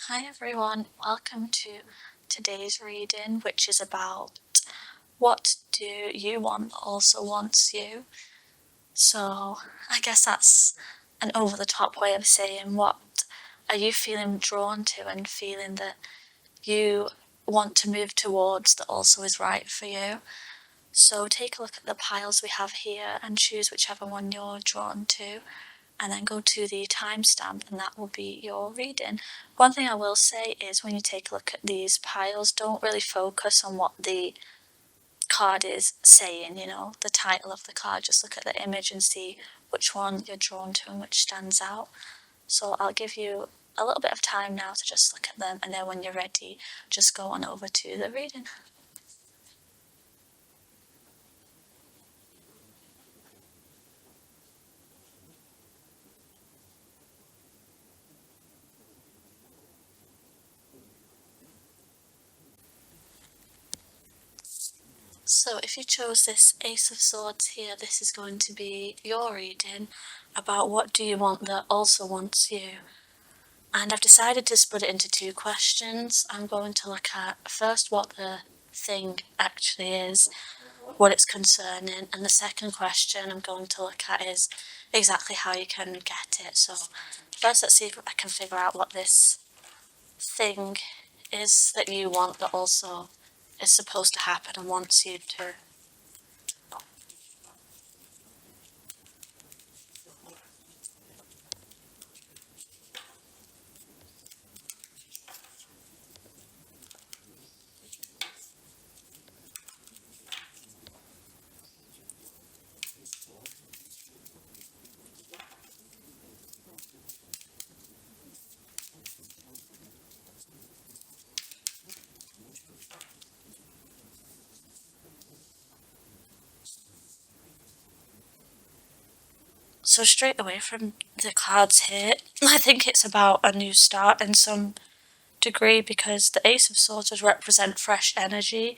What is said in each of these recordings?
Hi everyone, welcome to today's reading, which is about what do you want that also wants you. So I guess that's an over the top way of saying what are you feeling drawn to and feeling that you want to move towards that also is right for you. So take a look at the piles we have here and choose whichever one you're drawn to, and then go to the timestamp and that will be your reading. One thing I will say is when you take a look at these piles, don't really focus on what the card is saying, the title of the card. Just look at the image and see which one you're drawn to and which stands out. So I'll give you a little bit of time now to just look at them, and then when you're ready, just go on over to the reading. So if you chose this Ace of Swords here, this is going to be your reading about what do you want that also wants you. And I've decided to split it into two questions. I'm going to look at first what the thing actually is, what it's concerning, and the second question I'm going to look at is exactly how you can get it. So first let's see if I can figure out what this thing is that you want that also is supposed to happen and wants you to. So straight away from the cards here, I think it's about a new start in some degree, because the Ace of Swords would represent fresh energy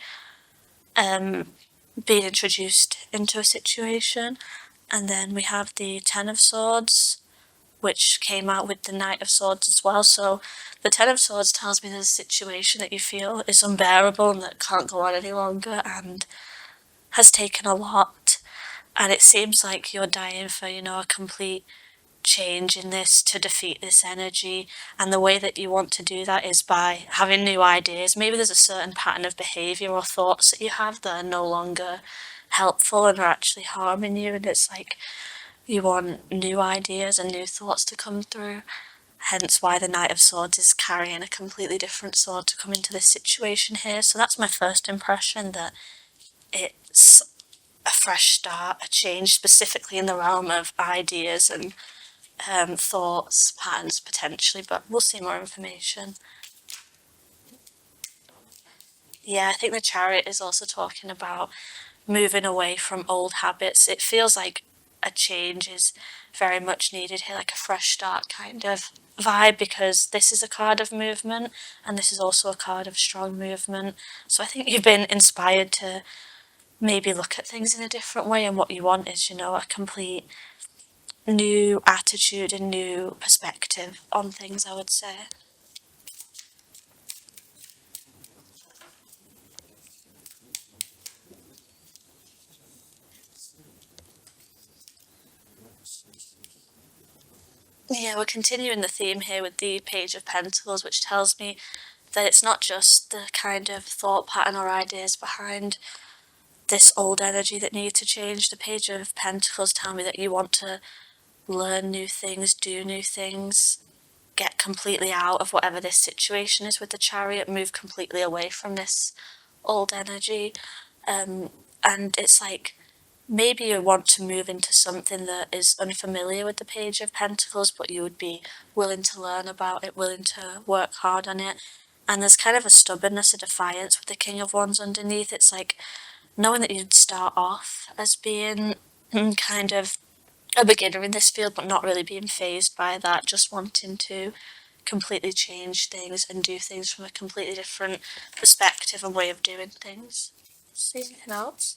being introduced into a situation. And then we have the Ten of Swords, which came out with the Knight of Swords as well. So the Ten of Swords tells me there's a situation that you feel is unbearable and that can't go on any longer and has taken a lot. And it seems like you're dying for, a complete change in this to defeat this energy. And the way that you want to do that is by having new ideas. Maybe there's a certain pattern of behaviour or thoughts that you have that are no longer helpful and are actually harming you. And it's like you want new ideas and new thoughts to come through. Hence why the Knight of Swords is carrying a completely different sword to come into this situation here. So that's my first impression, that it's a fresh start, a change specifically in the realm of ideas and thoughts, patterns potentially, but we'll see more information. Yeah, I think the Chariot is also talking about moving away from old habits. It feels like a change is very much needed here, like a fresh start kind of vibe, because this is a card of movement and this is also a card of strong movement. So I think you've been inspired to maybe look at things in a different way, and what you want is, a complete new attitude and new perspective on things, I would say. Yeah, we're continuing the theme here with the Page of Pentacles, which tells me that it's not just the kind of thought pattern or ideas behind this old energy that need to change. The Page of Pentacles tell me that you want to learn new things, do new things, get completely out of whatever this situation is with the Chariot, move completely away from this old energy. And it's like maybe you want to move into something that is unfamiliar with the Page of Pentacles, but you would be willing to learn about it, willing to work hard on it. And there's kind of a stubbornness, a defiance with the King of Wands underneath. It's like knowing that you'd start off as being kind of a beginner in this field, but not really being fazed by that, just wanting to completely change things and do things from a completely different perspective and way of doing things. See anything else?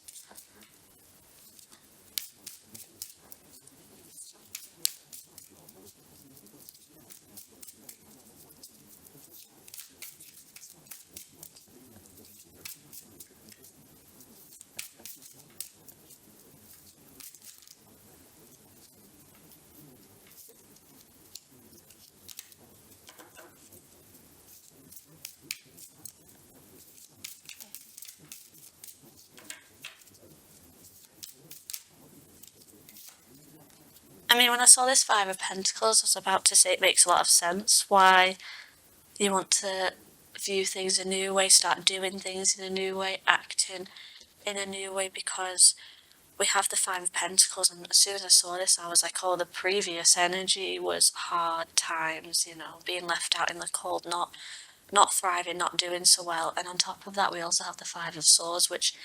I mean, when I saw this Five of Pentacles, I was about to say it makes a lot of sense why you want to view things a new way, start doing things in a new way, acting in a new way, because we have the Five of Pentacles, and as soon as I saw this, I was like, oh, the previous energy was hard times, being left out in the cold, not thriving, not doing so well. And on top of that, we also have the Five of Swords, which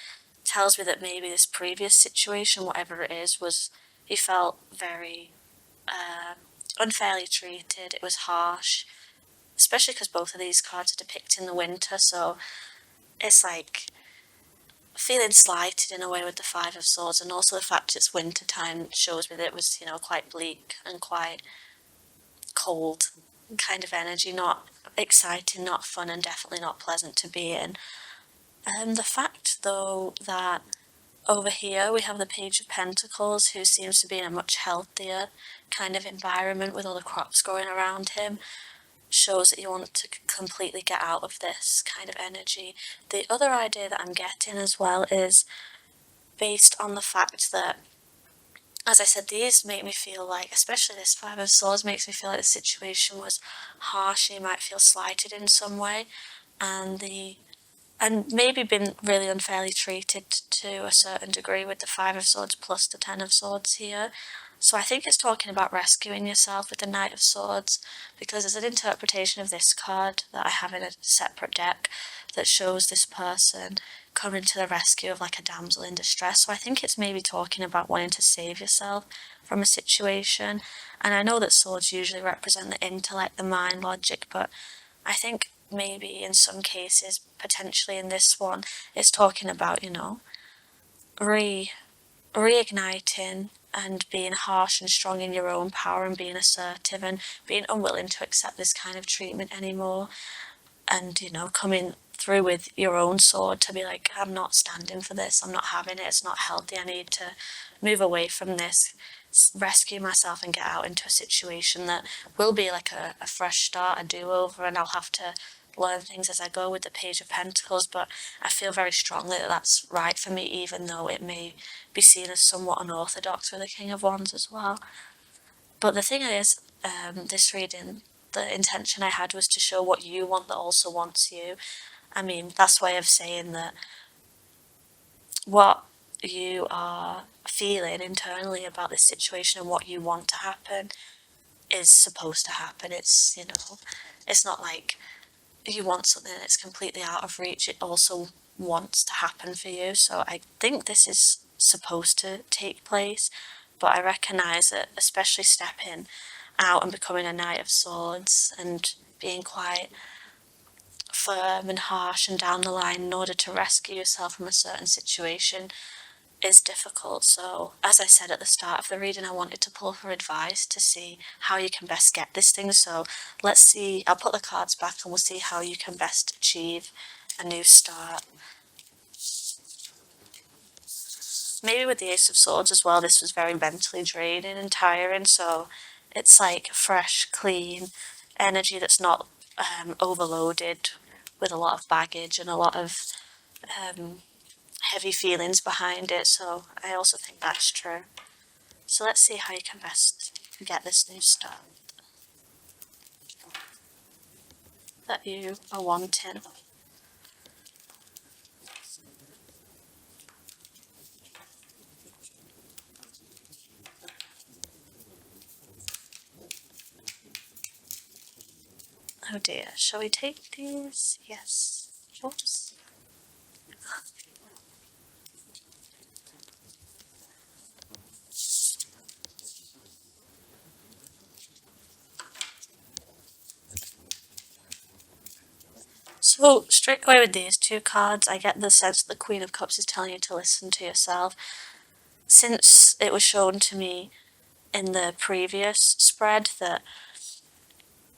tells me that maybe this previous situation, whatever it is, was he felt very unfairly treated. It was harsh, especially because both of these cards are depicting the winter, so it's like feeling slighted in a way with the Five of Swords, and also the fact it's winter time shows me that it was, quite bleak and quite cold kind of energy, not exciting, not fun, and definitely not pleasant to be in. The fact, though, that over here we have the Page of Pentacles, who seems to be in a much healthier kind of environment with all the crops growing around him, shows that you want to completely get out of this kind of energy. The other idea that I'm getting as well is based on the fact that, as I said, these make me feel like, especially this Five of Swords makes me feel like the situation was harsh, you might feel slighted in some way, and maybe been really unfairly treated to a certain degree with the Five of Swords plus the Ten of Swords here. So I think it's talking about rescuing yourself with the Knight of Swords, because there's an interpretation of this card that I have in a separate deck that shows this person coming to the rescue of like a damsel in distress. So I think it's maybe talking about wanting to save yourself from a situation. And I know that swords usually represent the intellect, the mind, logic, but I think maybe in some cases, potentially in this one, it's talking about, reigniting and being harsh and strong in your own power and being assertive and being unwilling to accept this kind of treatment anymore, and coming through with your own sword to be like, I'm not standing for this, I'm not having it, it's not healthy, I need to move away from this, rescue myself and get out into a situation that will be like a fresh start, a do-over, and I'll have to learn things as I go with the Page of Pentacles. But I feel very strongly that that's right for me, even though it may be seen as somewhat unorthodox with the King of Wands as well. But the thing is, this reading, the intention I had was to show what you want that also wants you. I mean, that's way of saying that what you are feeling internally about this situation and what you want to happen is supposed to happen. It's, it's not like you want something that's completely out of reach. It also wants to happen for you. So I think this is supposed to take place, but I recognise that, especially stepping out and becoming a Knight of Swords and being quite firm and harsh and down the line in order to rescue yourself from a certain situation is difficult. So as I said at the start of the reading, I wanted to pull for advice to see how you can best get this thing. So let's see, I'll put the cards back and we'll see how you can best achieve a new start. Maybe with the Ace of Swords as well, this was very mentally draining and tiring, so it's like fresh, clean energy that's not overloaded with a lot of baggage and a lot of heavy feelings behind it. So I also think that's true. So let's see how you can best get this new start that you are wanting. Oh dear, shall we take these? Yes. Oops. So straight away with these two cards, I get the sense that the Queen of Cups is telling you to listen to yourself. Since it was shown to me in the previous spread that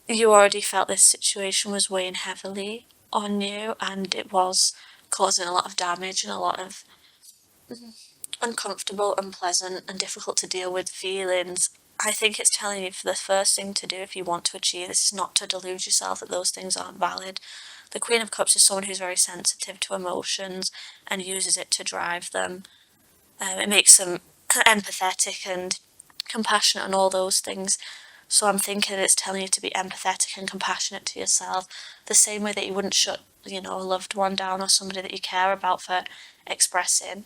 you already felt this situation was weighing heavily on you and it was causing a lot of damage and a lot of uncomfortable, unpleasant, and difficult to deal with feelings, I think it's telling you for the first thing to do if you want to achieve this is not to delude yourself that those things aren't valid. The Queen of Cups is someone who's very sensitive to emotions and uses it to drive them. It makes them empathetic and compassionate and all those things. So I'm thinking it's telling you to be empathetic and compassionate to yourself, the same way that you wouldn't shut, a loved one down or somebody that you care about for expressing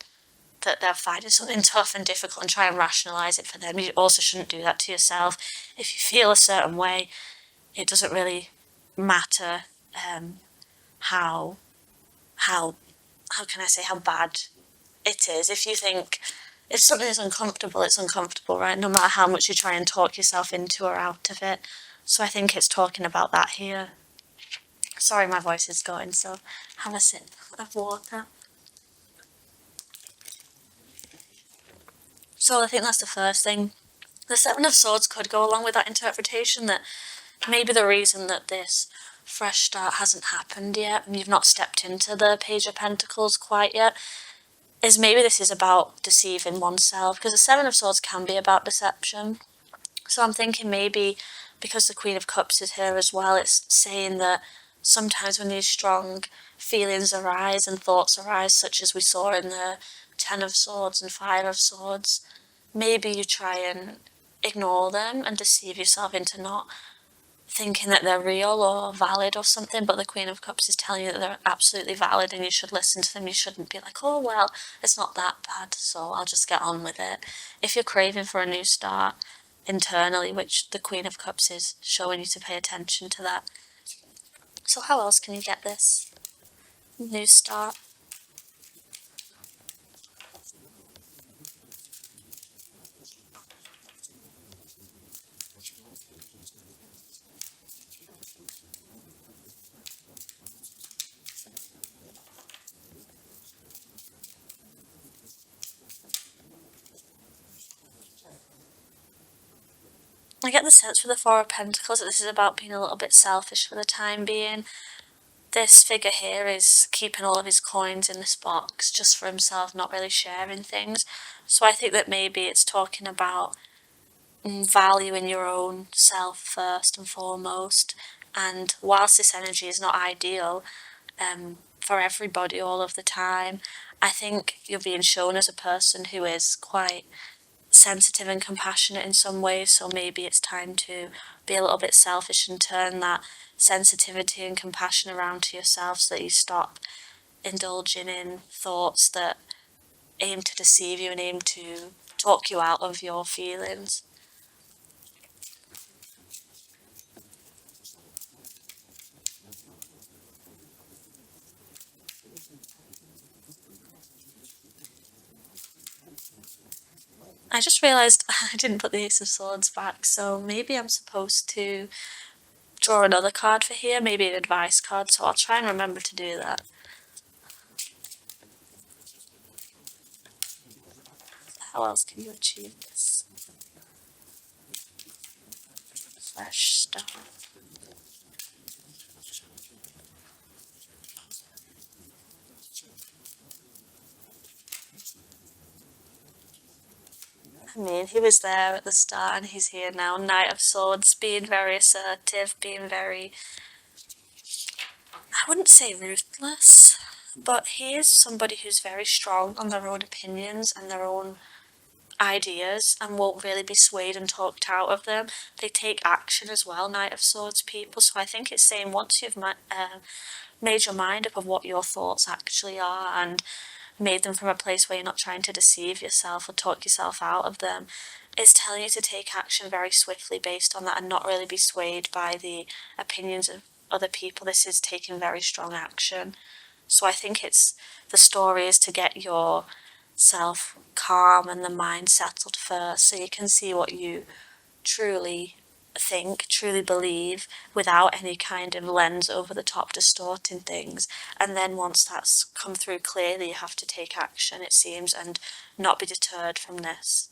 that they're finding something tough and difficult and try and rationalize it for them. You also shouldn't do that to yourself. If you feel a certain way, it doesn't really matter how how can I say how bad it is. If you think if something is uncomfortable, it's uncomfortable, right? No matter how much you try and talk yourself into or out of it. So I think it's talking about that here. Sorry, my voice is going, so have a sip of water. So I think that's the first thing. The Seven of Swords could go along with that interpretation that maybe the reason that this fresh start hasn't happened yet and you've not stepped into the Page of Pentacles quite yet is maybe this is about deceiving oneself, because the Seven of Swords can be about deception. So I'm thinking maybe because the Queen of Cups is here as well, it's saying that sometimes when these strong feelings arise and thoughts arise, such as we saw in the Ten of Swords and Five of Swords, maybe you try and ignore them and deceive yourself into not thinking that they're real or valid or something, but the Queen of Cups is telling you that they're absolutely valid and you should listen to them. You shouldn't be like, oh, well, it's not that bad, so I'll just get on with it. If you're craving for a new start internally, which the Queen of Cups is showing you to pay attention to that. So how else can you get this new start? I get the sense for the Four of Pentacles that this is about being a little bit selfish for the time being. This figure here is keeping all of his coins in this box just for himself, not really sharing things. So I think that maybe it's talking about valuing your own self first and foremost. And whilst this energy is not ideal for everybody all of the time, I think you're being shown as a person who is quite sensitive and compassionate in some ways, so maybe it's time to be a little bit selfish and turn that sensitivity and compassion around to yourself so that you stop indulging in thoughts that aim to deceive you and aim to talk you out of your feelings. I just realised I didn't put the Ace of Swords back, so maybe I'm supposed to draw another card for here, maybe an advice card, so I'll try and remember to do that. How else can you achieve this? Fresh start. I mean, he was there at the start and he's here now. Knight of Swords, being very assertive, being very, I wouldn't say ruthless, but he is somebody who's very strong on their own opinions and their own ideas and won't really be swayed and talked out of them. They take action as well, Knight of Swords people, so I think it's saying once you've made your mind up of what your thoughts actually are and made them from a place where you're not trying to deceive yourself or talk yourself out of them, it's telling you to take action very swiftly based on that and not really be swayed by the opinions of other people. This is taking very strong action. So I think it's the story is to get yourself calm and the mind settled first so you can see what you truly think, truly believe, without any kind of lens over the top distorting things. And then once that's come through clearly, you have to take action, it seems, and not be deterred from this.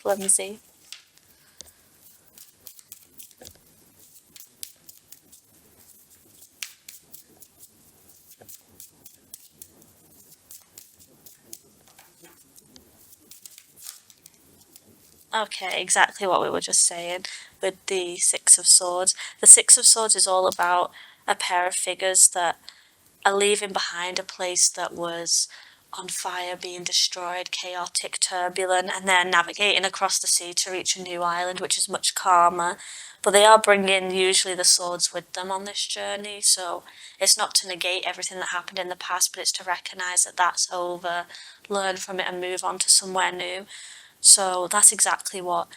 Clumsy. Okay, exactly what we were just saying with the Six of Swords. The Six of Swords is all about a pair of figures that are leaving behind a place that was on fire, being destroyed, chaotic, turbulent, and they're navigating across the sea to reach a new island, which is much calmer. But they are bringing usually the swords with them on this journey, so it's not to negate everything that happened in the past, but it's to recognise that that's over, learn from it, and move on to somewhere new. So that's exactly what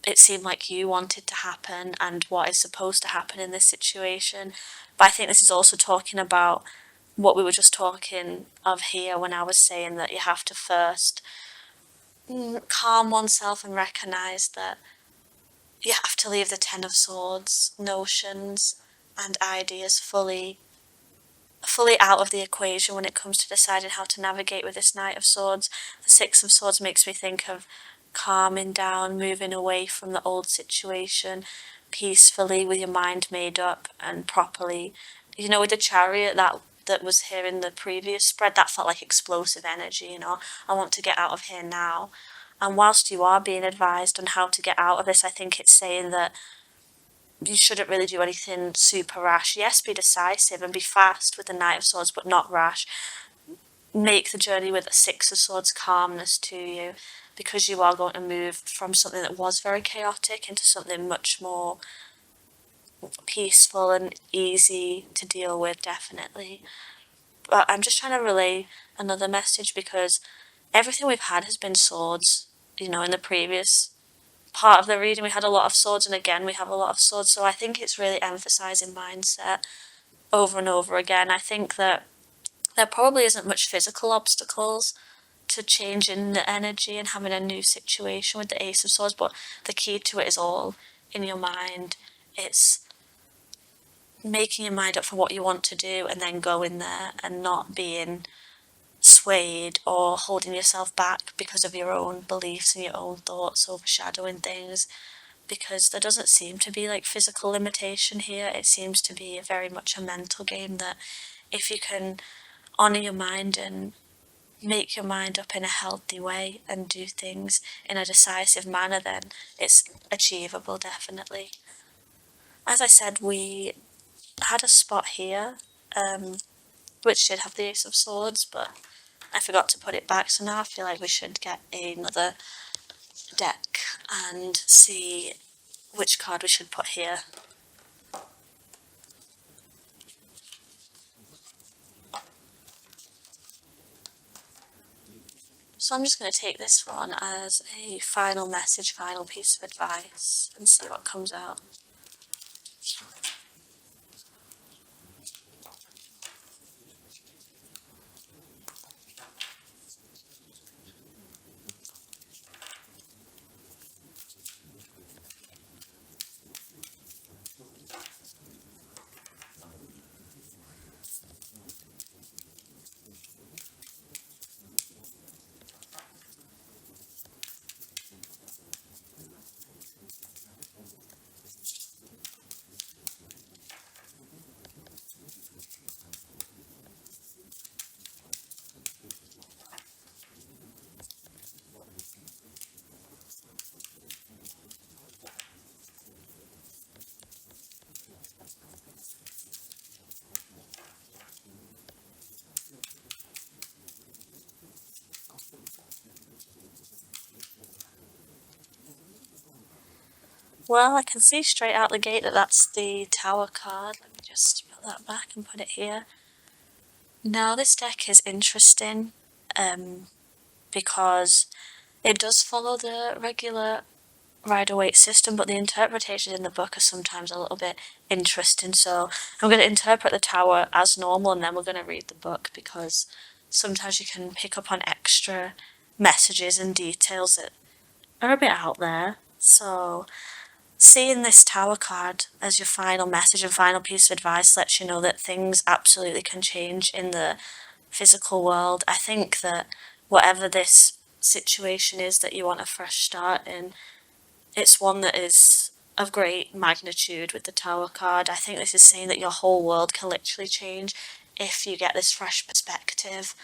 it seemed like you wanted to happen and what is supposed to happen in this situation. But I think this is also talking about what we were just talking of here when I was saying that you have to first calm oneself and recognize that you have to leave the Ten of Swords notions and ideas fully out of the equation when it comes to deciding how to navigate with this Knight of Swords. The Six of Swords makes me think of calming down, moving away from the old situation peacefully with your mind made up and properly. You know, with the Chariot that was here in the previous spread, that felt like explosive energy, you know. I want to get out of here now. And whilst you are being advised on how to get out of this, I think it's saying that you shouldn't really do anything super rash. Yes, be decisive and be fast with the Knight of Swords, but not rash. Make the journey with the Six of Swords calmness to you, because you are going to move from something that was very chaotic into something much more peaceful and easy to deal with, definitely. But I'm just trying to relay another message because everything we've had has been swords. You know, in the previous part of the reading we had a lot of swords, and again we have a lot of swords, so I think it's really emphasizing mindset over and over again. I think that there probably isn't much physical obstacles to changing the energy and having a new situation with the Ace of Swords, but the key to it is all in your mind. It's making your mind up for what you want to do and then going there and not being swayed or holding yourself back because of your own beliefs and your own thoughts overshadowing things, because there doesn't seem to be like physical limitation here. It seems to be very much a mental game that if you can honor your mind and make your mind up in a healthy way and do things in a decisive manner, then it's achievable, definitely. As I said, we had a spot here, which did have the Ace of Swords, but I forgot to put it back, so now I feel like we should get another deck and see which card we should put here. So I'm just going to take this one as a final message, final piece of advice, and see what comes out. Well, I can see straight out the gate that that's the Tower card. Let me just put that back and put it here. Now this deck is interesting because it does follow the regular Rider-Waite system, but the interpretations in the book are sometimes a little bit interesting. So I'm going to interpret the Tower as normal, and then we're going to read the book, because sometimes you can pick up on extra messages and details that are a bit out there. So seeing this Tower card as your final message and final piece of advice lets you know that things absolutely can change in the physical world. I think that whatever this situation is that you want a fresh start in, it's one that is of great magnitude with the Tower card. I think this is saying that your whole world can literally change if you get this fresh perspective.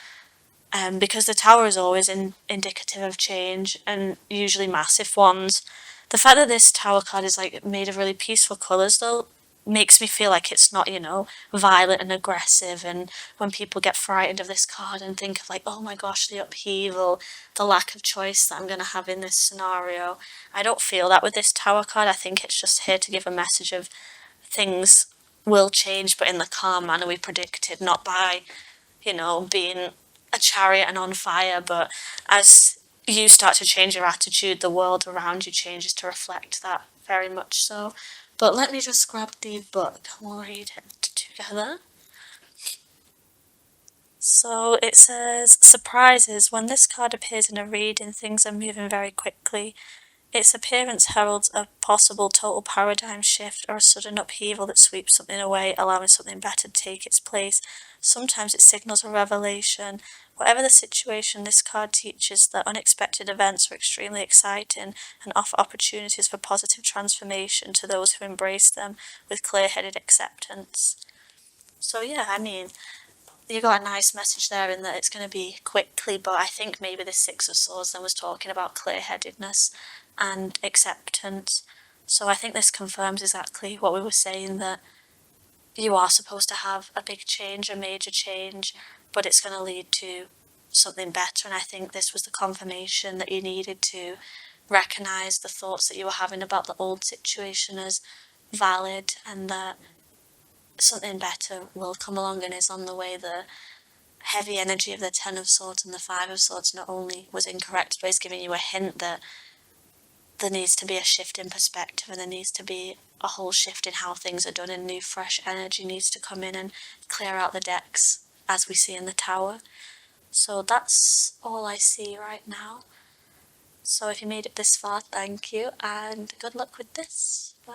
because the tower is always indicative of change and usually massive ones. The fact that this tower card is like made of really peaceful colours though makes me feel like it's not, violent and aggressive. And when people get frightened of this card and think of like, oh my gosh, the upheaval, the lack of choice that I'm going to have in this scenario, I don't feel that with this tower card. I think it's just here to give a message of things will change, but in the calm manner we predicted, not by, being a chariot and on fire, but as you start to change your attitude, the world around you changes to reflect that very much so. But let me just grab the book and we'll read it together. So it says, surprises. When this card appears in a reading, things are moving very quickly. Its appearance heralds a possible total paradigm shift or a sudden upheaval that sweeps something away, allowing something better to take its place. Sometimes it signals a revelation. Whatever the situation, this card teaches that unexpected events are extremely exciting and offer opportunities for positive transformation to those who embrace them with clear-headed acceptance. So yeah, I mean, you got a nice message there in that it's going to be quickly, but I think maybe the Six of Swords then was talking about clear-headedness and acceptance. So I think this confirms exactly what we were saying, that you are supposed to have a big change, a major change, but it's going to lead to something better. And I think this was the confirmation that you needed to recognize the thoughts that you were having about the old situation as valid, and that something better will come along and is on the way. The heavy energy of the Ten of Swords and the Five of Swords not only was incorrect, but is giving you a hint that there needs to be a shift in perspective, and there needs to be a whole shift in how things are done, and new fresh energy needs to come in and clear out the decks as we see in the tower. So that's all I see right now. So if you made it this far, thank you, and good luck with this. Bye.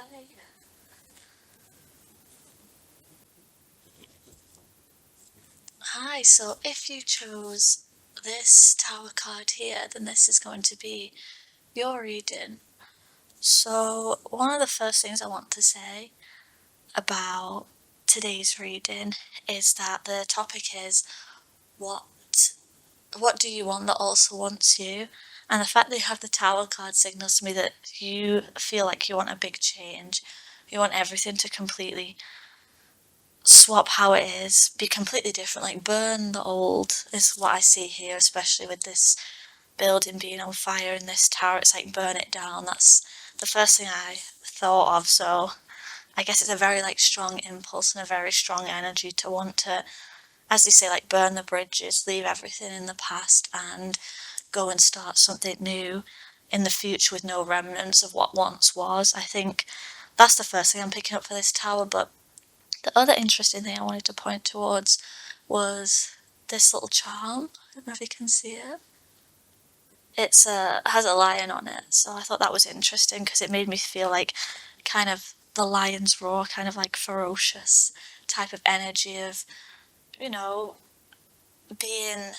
Hi, so if you chose this tower card here, then this is going to be your reading. So one of the first things I want to say about today's reading is that the topic is what do you want that also wants you? And the fact that you have the tower card signals to me that you feel like you want a big change. You want everything to completely swap how it is, be completely different, like burn the old is what I see here, especially with this building being on fire in this tower. It's like burn it down. That's the first thing I thought of. So I guess it's a very like strong impulse and a very strong energy to want to, as they say, like burn the bridges, leave everything in the past and go and start something new in the future with no remnants of what once was. I think that's the first thing I'm picking up for this tower. But the other interesting thing I wanted to point towards was this little charm. I don't know if you can see it. It's has a lion on it, so I thought that was interesting because it made me feel like kind of the lion's roar, kind of like ferocious type of energy of, you know, being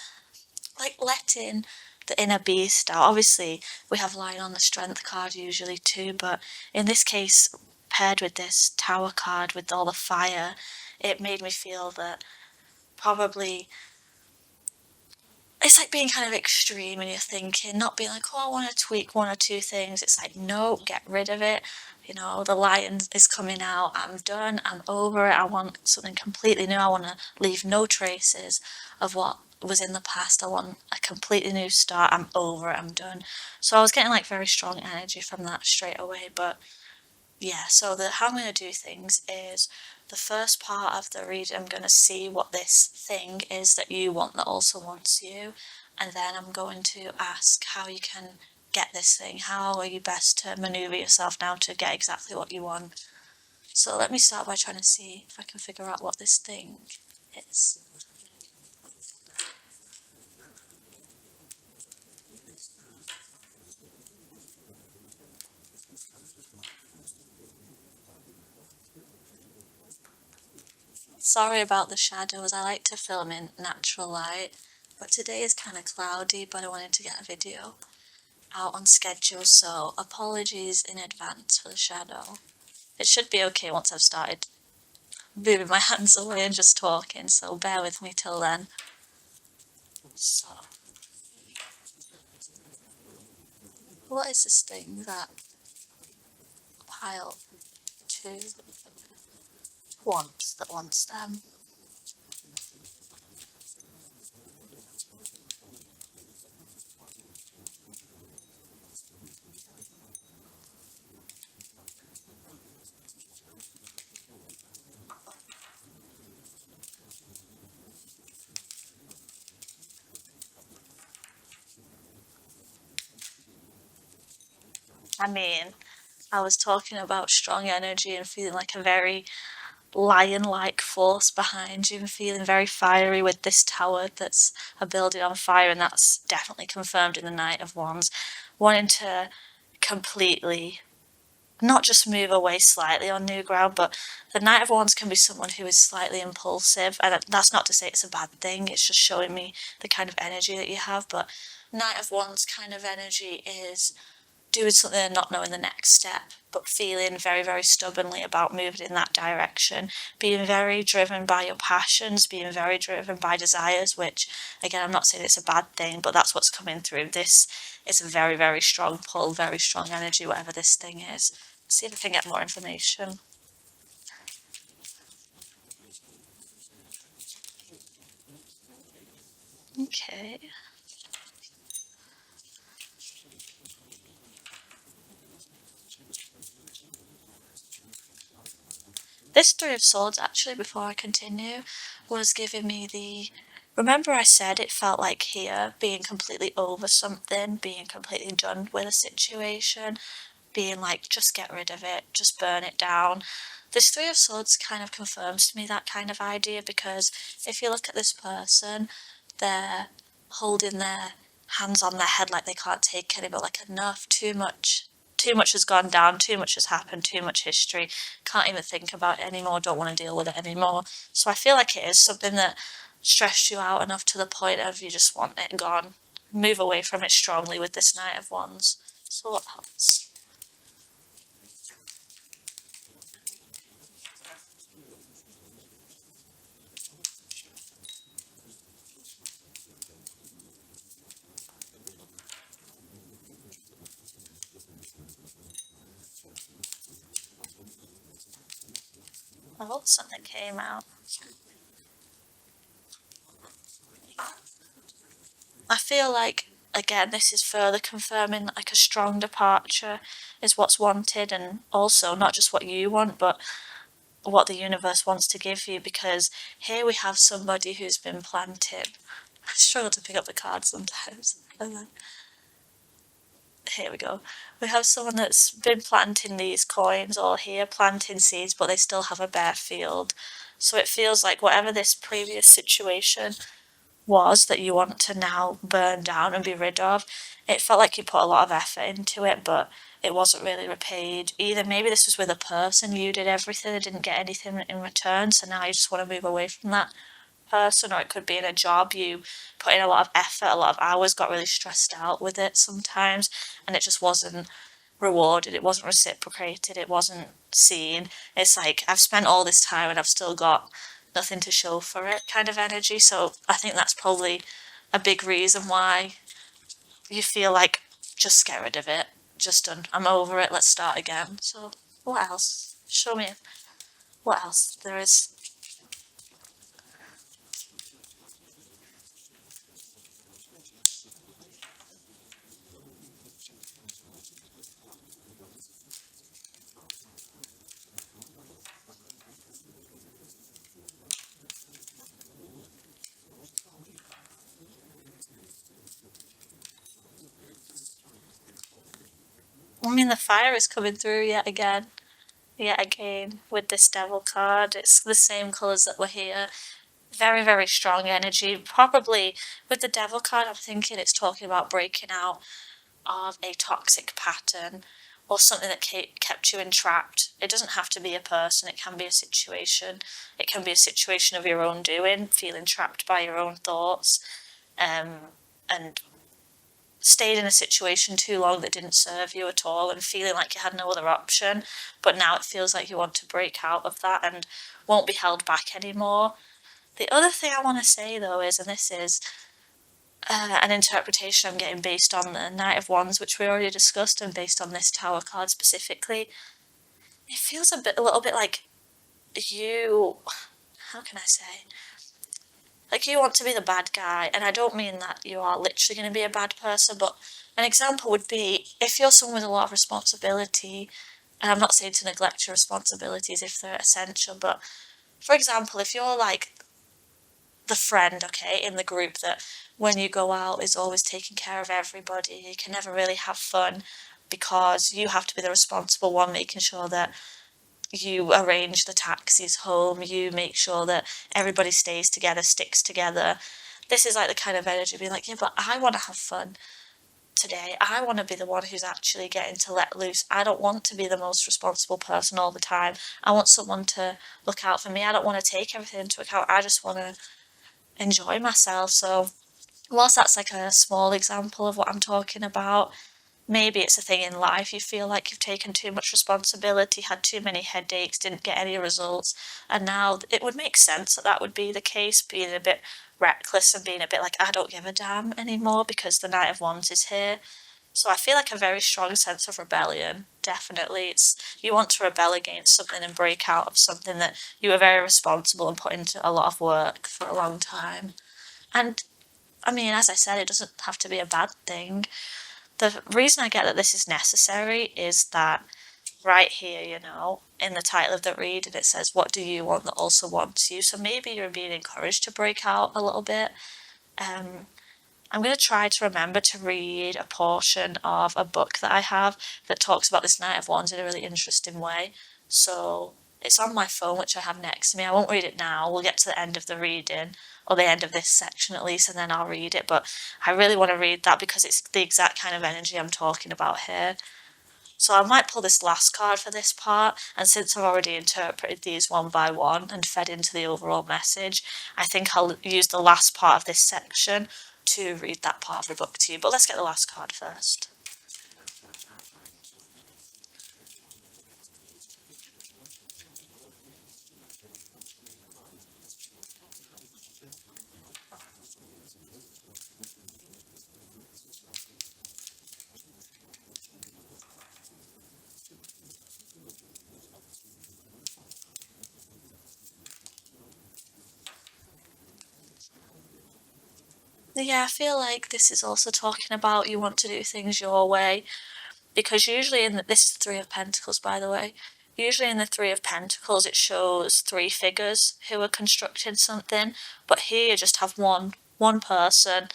like letting the inner beast out. Obviously, we have lion on the strength card usually too, but in this case, paired with this tower card with all the fire, it made me feel that probably it's like being kind of extreme, and you're thinking, not being like, oh, I want to tweak one or two things. It's like, no, get rid of it. You know, the lion is coming out. I'm done. I'm over it. I want something completely new. I want to leave no traces of what was in the past. I want a completely new start. I'm over it. I'm done. So I was getting like very strong energy from that straight away. But yeah, so how I'm going to do things is the first part of the read, I'm going to see what this thing is that you want that also wants you, and then I'm going to ask how you can get this thing. How are you best to maneuver yourself now to get exactly what you want? So let me start by trying to see if I can figure out what this thing is. Sorry about the shadows. I like to film in natural light, but today is kind of cloudy, but I wanted to get a video out on schedule, so apologies in advance for the shadow. It should be okay once I've started moving my hands away and just talking, so bear with me till then. So, what is this thing that pile two wants them? I mean, I was talking about strong energy and feeling like a very lion-like force behind you and feeling very fiery with this tower that's a building on fire, and that's definitely confirmed in the Knight of Wands. Wanting to completely not just move away slightly on new ground, but the Knight of Wands can be someone who is slightly impulsive, and that's not to say it's a bad thing, it's just showing me the kind of energy that you have. But Knight of Wands kind of energy is doing something and not knowing the next step, but feeling very, very stubbornly about moving in that direction, being very driven by your passions, being very driven by desires, which, again, I'm not saying it's a bad thing, but that's what's coming through. This is a very, very strong pull, very strong energy, whatever this thing is. See if I can get more information. Okay. This Three of Swords, actually, before I continue, was giving me the. Remember, I said it felt like here being completely over something, being completely done with a situation, being like, just get rid of it, just burn it down. This Three of Swords kind of confirms to me that kind of idea, because if you look at this person, they're holding their hands on their head like they can't take any, but like enough, too much. Too much has gone down, too much has happened, too much history. Can't even think about it anymore, don't want to deal with it anymore. So I feel like it is something that stressed you out enough to the point of you just want it gone. Move away from it strongly with this Knight of Wands. So what else? Oh, something came out. I feel like, again, this is further confirming like a strong departure is what's wanted, and also not just what you want, but what the universe wants to give you, because here we have somebody who's been planted. I struggle to pick up the card sometimes. And then, here we go. We have someone that's been planting these coins, or here planting seeds, but they still have a bare field. So it feels like whatever this previous situation was that you want to now burn down and be rid of, it felt like you put a lot of effort into it, but it wasn't really repaid. Either maybe this was with a person, you did everything and didn't get anything in return, so now you just want to move away from that person, or it could be in a job you put in a lot of effort, a lot of hours, got really stressed out with it sometimes, and it just wasn't rewarded, it wasn't reciprocated, it wasn't seen. It's like, I've spent all this time and I've still got nothing to show for it kind of energy. So I think that's probably a big reason why you feel like, just get rid of it, just done, I'm over it, let's start again. So what else? Show me what else there is. I mean, the fire is coming through yet again. Yet again, with this devil card, it's the same colours that were here. Very, very strong energy. Probably with the devil card, I'm thinking it's talking about breaking out of a toxic pattern, or something that kept you entrapped. It doesn't have to be a person, it can be a situation. It can be a situation of your own doing, feeling trapped by your own thoughts, and stayed in a situation too long that didn't serve you at all, and feeling like you had no other option. But now it feels like you want to break out of that and won't be held back anymore. The other thing I want to say though is, and this is an interpretation I'm getting based on the Knight of Wands, which we already discussed, and based on this Tower card specifically. It feels a little bit like you, how can I say? Like you want to be the bad guy, and I don't mean that you are literally going to be a bad person, but an example would be if you're someone with a lot of responsibility, and I'm not saying to neglect your responsibilities if they're essential, but for example, if you're like the friend, okay, in the group that when you go out is always taking care of everybody, you can never really have fun because you have to be the responsible one, making sure that you arrange the taxis home, you make sure that everybody stays together, sticks together. This is like the kind of energy being like, yeah, but I want to have fun today. I want to be the one who's actually getting to let loose. I don't want to be the most responsible person all the time. I want someone to look out for me. I don't want to take everything into account. I just want to enjoy myself. So, whilst that's like a small example of what I'm talking about, maybe it's a thing in life. You feel like you've taken too much responsibility, had too many headaches, didn't get any results, and now it would make sense that that would be the case, being a bit reckless and being a bit like, I don't give a damn anymore because the Knight of Wands is here. So I feel like a very strong sense of rebellion. Definitely, it's you want to rebel against something and break out of something that you were very responsible and put into a lot of work for a long time. And I mean, as I said, it doesn't have to be a bad thing. The reason I get that this is necessary is that right here, in the title of the read, and it says, "What do you want that also wants you?" So maybe you're being encouraged to break out a little bit. Um, I'm going to try to remember to read a portion of a book that I have that talks about this Knight of Wands in a really interesting way. So it's on my phone, which I have next to me. I won't read it now. We'll get to the end of the reading, or the end of this section at least, and then I'll read it. But I really want to read that because it's the exact kind of energy I'm talking about here. So I might pull this last card for this part, and since I've already interpreted these one by one and fed into the overall message, I think I'll use the last part of this section to read that part of the book to you. But let's get the last card first. Yeah, I feel like this is also talking about you want to do things your way, because usually this is the Three of Pentacles, by the way. Usually in the Three of Pentacles, it shows three figures who are constructing something, but here you just have one person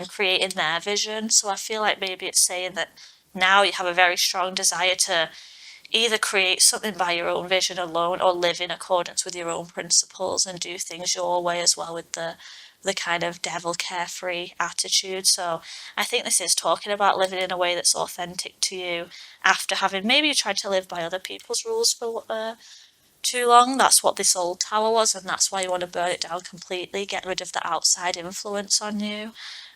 creating their vision. So I feel like maybe it's saying that now you have a very strong desire to either create something by your own vision alone or live in accordance with your own principles and do things your way as well, with the kind of devil carefree attitude. So I think this is talking about living in a way that's authentic to you after having maybe tried to live by other people's rules for too long. That's what this old tower was, and that's why you want to burn it down completely, get rid of the outside influence on you,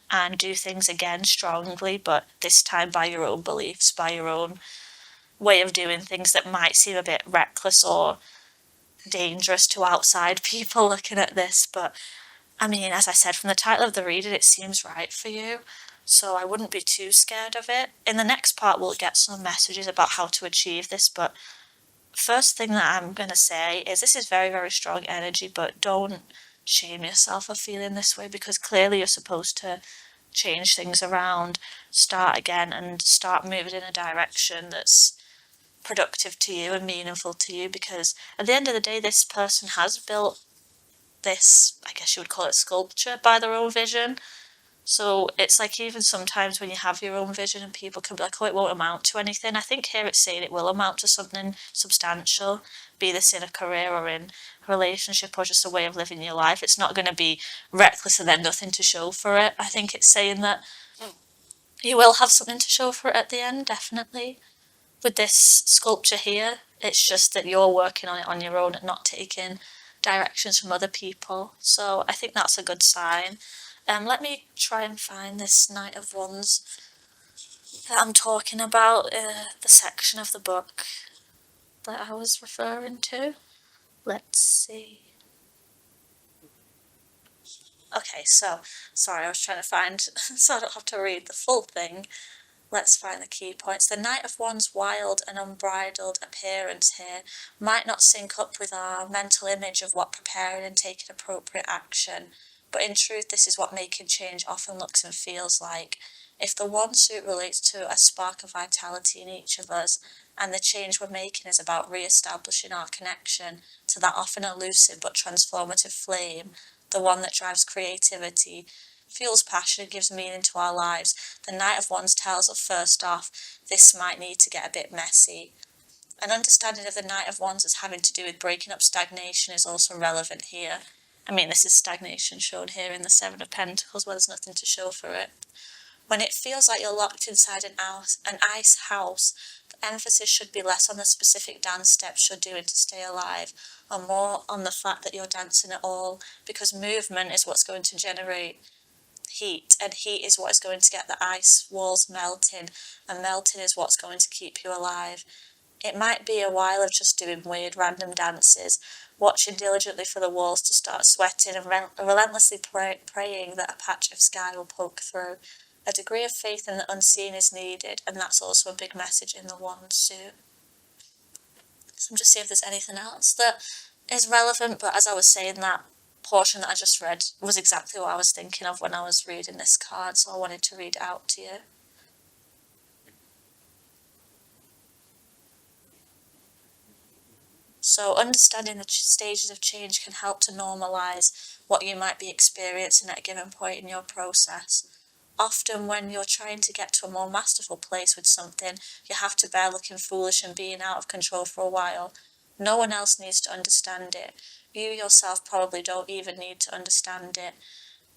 and do things again strongly, but this time by your own beliefs, by your own way of doing things that might seem a bit reckless or dangerous to outside people looking at this. But I mean, as I said, from the title of the reading, it seems right for you. So I wouldn't be too scared of it. In the next part, we'll get some messages about how to achieve this. But first thing that I'm going to say is this is very, very strong energy, but don't shame yourself for feeling this way, because clearly you're supposed to change things around, start again, and start moving in a direction that's productive to you and meaningful to you. Because at the end of the day, this person has built this, I guess you would call it sculpture, by their own vision. So it's like, even sometimes when you have your own vision and people can be like, oh, it won't amount to anything. I think here it's saying it will amount to something substantial, be this in a career or in a relationship or just a way of living your life. It's not going to be reckless and then nothing to show for it. I think it's saying that you will have something to show for it at the end, definitely. With this sculpture here, it's just that you're working on it on your own and not taking directions from other people. So I think that's a good sign. Let me try and find this Knight of Wands that I'm talking about, the section of the book that I was referring to. Let's see. Okay, so, sorry, I was trying to find, so I don't have to read the full thing. Let's find the key points. The Knight of Wands' wild and unbridled appearance here might not sync up with our mental image of what preparing and taking appropriate action, but in truth, this is what making change often looks and feels like. If the wand suit relates to a spark of vitality in each of us, and the change we're making is about re-establishing our connection to that often elusive but transformative flame, the one that drives creativity, fuels passion, and gives meaning to our lives, the Knight of Wands tells us first off, this might need to get a bit messy. An understanding of the Knight of Wands as having to do with breaking up stagnation is also relevant here. I mean, this is stagnation shown here in the Seven of Pentacles, where there's nothing to show for it. When it feels like you're locked inside an ice house, the emphasis should be less on the specific dance steps you're doing to stay alive, and more on the fact that you're dancing at all, because movement is what's going to generate heat, and heat is what is going to get the ice walls melting, and melting is what's going to keep you alive. It might be a while of just doing weird random dances, watching diligently for the walls to start sweating, and relentlessly praying that a patch of sky will poke through. A degree of faith in the unseen is needed, and that's also a big message in the wand suit. So I'm just seeing if there's anything else that is relevant, but as I was saying, that portion that I just read was exactly what I was thinking of when I was reading this card, so I wanted to read it out to you. So understanding the stages of change can help to normalise what you might be experiencing at a given point in your process. Often when you're trying to get to a more masterful place with something, you have to bear looking foolish and being out of control for a while. No one else needs to understand it. You yourself probably don't even need to understand it.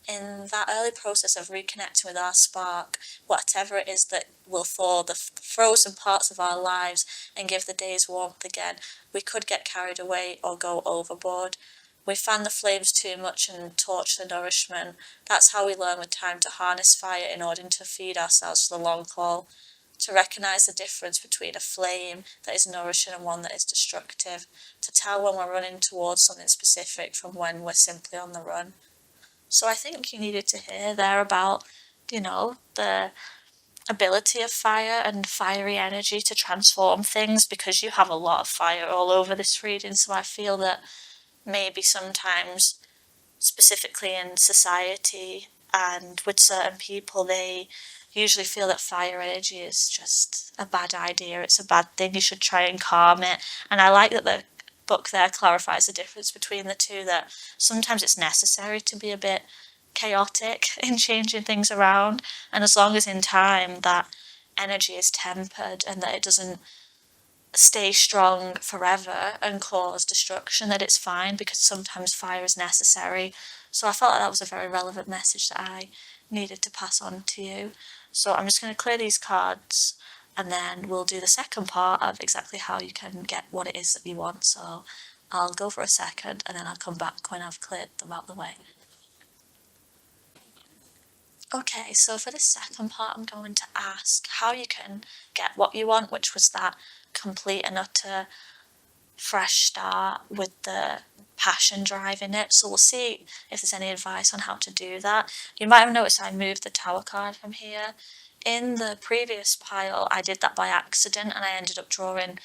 In that early process of reconnecting with our spark, whatever it is that will thaw the frozen parts of our lives and give the days warmth again, we could get carried away or go overboard. We fan the flames too much and torch the nourishment. That's how we learn with time to harness fire in order to feed ourselves for the long haul, to recognise the difference between a flame that is nourishing and one that is destructive, to tell when we're running towards something specific from when we're simply on the run. So I think you needed to hear there about, the ability of fire and fiery energy to transform things, because you have a lot of fire all over this reading. So I feel that maybe sometimes, specifically in society and with certain people, they usually feel that fire energy is just a bad idea, it's a bad thing, you should try and calm it. And I like that the book there clarifies the difference between the two, that sometimes it's necessary to be a bit chaotic in changing things around, and as long as in time that energy is tempered and that it doesn't stay strong forever and cause destruction, that it's fine, because sometimes fire is necessary. So I felt like that was a very relevant message that I needed to pass on to you. So I'm just going to clear these cards, and then we'll do the second part of exactly how you can get what it is that you want. So I'll go for a second, and then I'll come back when I've cleared them out the way. Okay, so for the second part, I'm going to ask how you can get what you want, which was that complete and utter fresh start with the passion drive in it. So we'll see if there's any advice on how to do that. You might have noticed I moved the Tower card from here. In the previous pile, I did that by accident, and I ended up drawing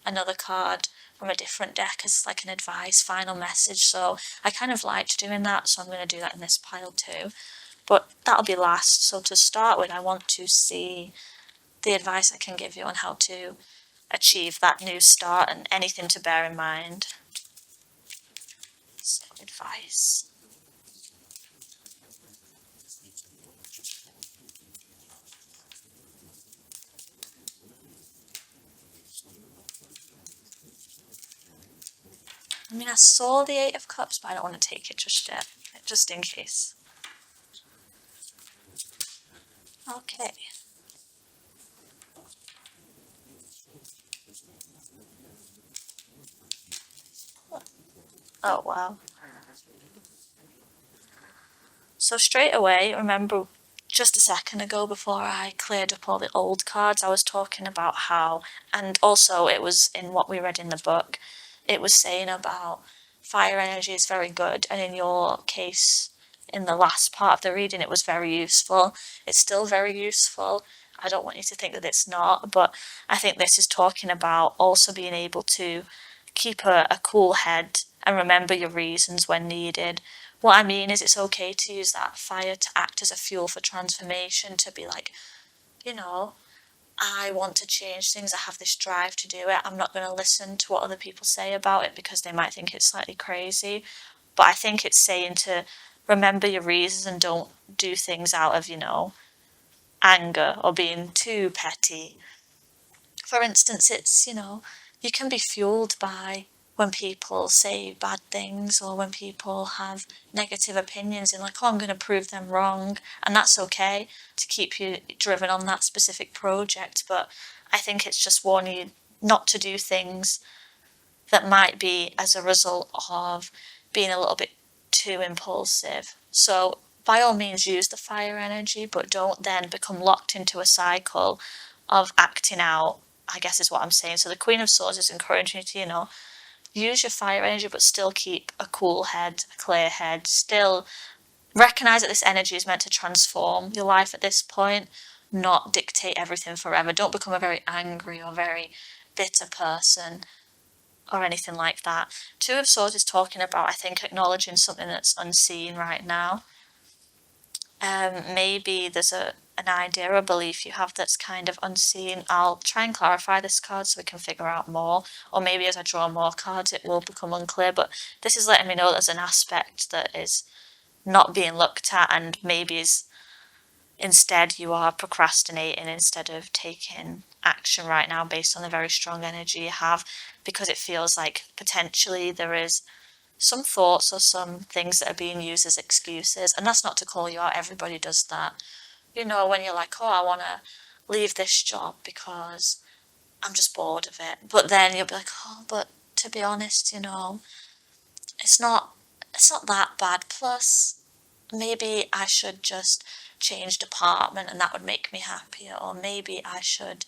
another card from a different deck as like an advice, final message. So I kind of liked doing that, so I'm going to do that in this pile too. But that'll be last. So to start with, I want to see the advice I can give you on how to achieve that new start and anything to bear in mind. So, advice. I mean, I saw the Eight of Cups, but I don't want to take it just yet, just in case. Okay. Oh, wow. So straight away, remember just a second ago, before I cleared up all the old cards, I was talking about how, and also it was in what we read in the book, it was saying about fire energy is very good, and in your case, in the last part of the reading, it was very useful. It's still very useful. I don't want you to think that it's not, but I think this is talking about also being able to keep a cool head and remember your reasons when needed. What I mean is it's okay to use that fire to act as a fuel for transformation, to be like, you know, I want to change things. I have this drive to do it. I'm not going to listen to what other people say about it because they might think it's slightly crazy. But I think it's saying to remember your reasons and don't do things out of, anger or being too petty. For instance, it's, you can be fueled by when people say bad things or when people have negative opinions and like, oh, I'm going to prove them wrong. And that's okay to keep you driven on that specific project. But I think it's just warning you not to do things that might be as a result of being a little bit too impulsive. So by all means use the fire energy, but don't then become locked into a cycle of acting out, I guess is what I'm saying. So the Queen of Swords is encouraging you to, use your fire energy, but still keep a cool head, a clear head. Still recognize that this energy is meant to transform your life at this point, not dictate everything forever. Don't become a very angry or very bitter person or anything like that. Two of Swords is talking about, I think, acknowledging something that's unseen right now. Maybe there's an idea or belief you have that's kind of unseen. I'll try and clarify this card so we can figure out more. Or maybe as I draw more cards, it will become unclear. But this is letting me know there's an aspect that is not being looked at, and maybe is instead you are procrastinating instead of taking action right now based on the very strong energy you have, because it feels like potentially there is some thoughts or some things that are being used as excuses. And that's not to call you out, everybody does that. When you're like, oh, I want to leave this job because I'm just bored of it. But then you'll be like, oh, but to be honest, it's not that bad. Plus, maybe I should just change department and that would make me happier. Or maybe I should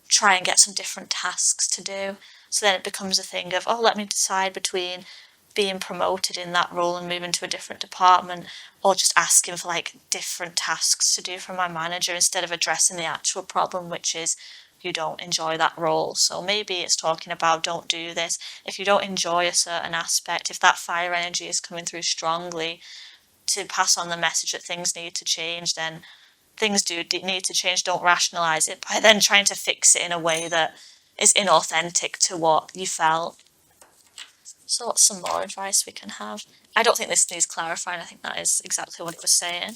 try and get some different tasks to do. So then it becomes a thing of, oh, let me decide between being promoted in that role and moving to a different department, or just asking for like different tasks to do from my manager instead of addressing the actual problem, which is you don't enjoy that role. So maybe it's talking about don't do this. If you don't enjoy a certain aspect, if that fire energy is coming through strongly to pass on the message that things need to change, then things do need to change. Don't rationalize it by then trying to fix it in a way that is inauthentic to what you felt. So what's some more advice we can have? I don't think this needs clarifying. I think that is exactly what it was saying.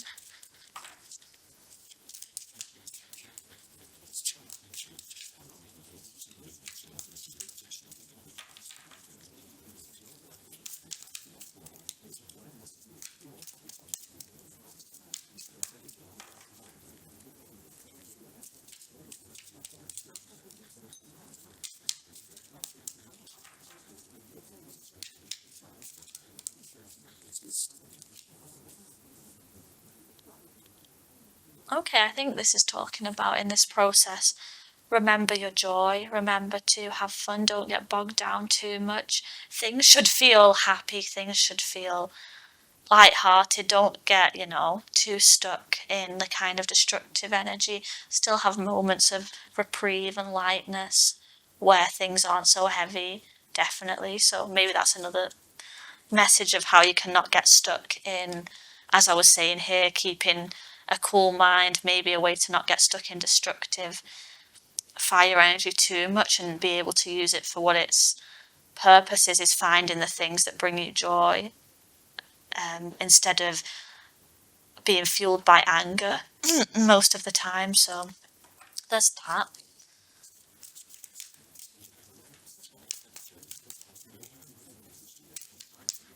Okay, I think this is talking about in this process, remember your joy, remember to have fun, don't get bogged down too much. Things should feel happy, things should feel light-hearted. Don't get, too stuck in the kind of destructive energy. Still have moments of reprieve and lightness where things aren't so heavy, definitely. So maybe that's another message of how you cannot get stuck in, as I was saying here, keeping a cool mind, maybe a way to not get stuck in destructive fire energy too much and be able to use it for what its purpose is finding the things that bring you joy, instead of being fueled by anger most of the time. So there's that.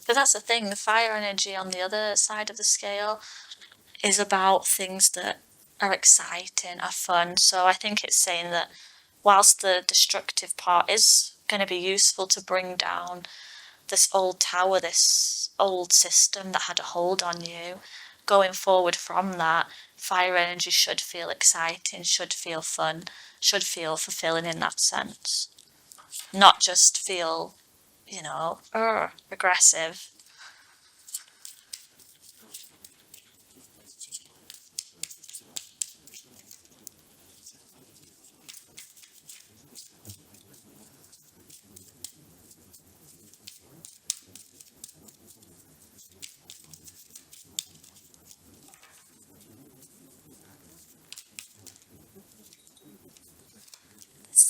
But that's the thing, the fire energy on the other side of the scale is about things that are exciting, are fun. So I think it's saying that whilst the destructive part is going to be useful to bring down this old tower, this old system that had a hold on you, going forward from that, fire energy should feel exciting, should feel fun, should feel fulfilling in that sense. Not just feel, aggressive.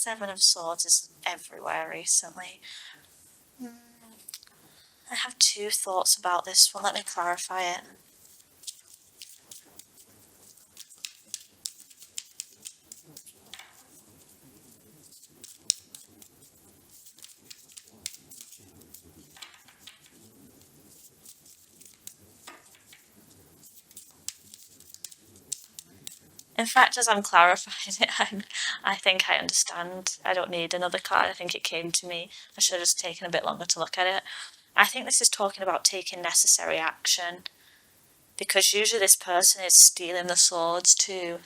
Seven of Swords is everywhere recently. I have two thoughts about this one. Let me clarify it. In fact, as I'm clarifying it, I think I understand. I don't need another card. I think it came to me. I should have just taken a bit longer to look at it. I think this is talking about taking necessary action, because usually this person is stealing the swords to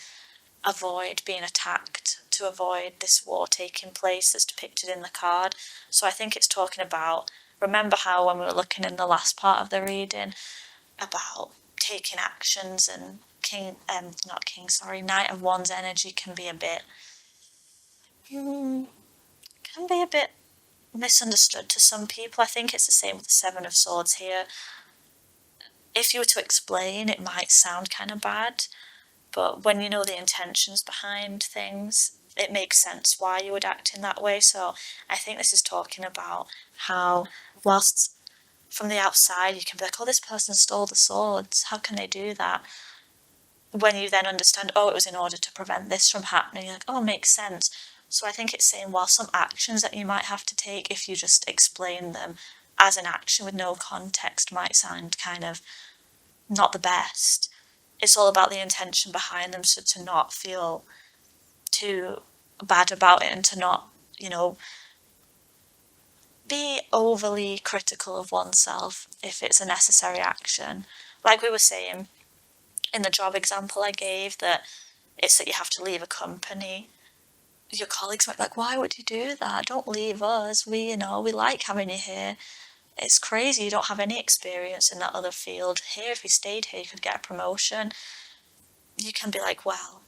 avoid being attacked, to avoid this war taking place that's depicted in the card. So I think it's talking about, remember how when we were looking in the last part of the reading about taking actions, and Knight of Wands energy can be a bit, misunderstood to some people. I think it's the same with the Seven of Swords here. If you were to explain, it might sound kind of bad, but when you know the intentions behind things, it makes sense why you would act in that way. So I think this is talking about how, whilst from the outside you can be like, oh, this person stole the swords, how can they do that? When you then understand, oh, it was in order to prevent this from happening, you're like, oh, makes sense. So I think it's saying, while some actions that you might have to take, if you just explain them as an action with no context, might sound kind of not the best, it's all about the intention behind them, so to not feel too bad about it and to not, be overly critical of oneself if it's a necessary action. Like we were saying in the job example I gave, that it's that you have to leave a company. Your colleagues might be like, why would you do that? Don't leave us. We like having you here. It's crazy you don't have any experience in that other field. Here, if you stayed here, you could get a promotion. You can be like, well,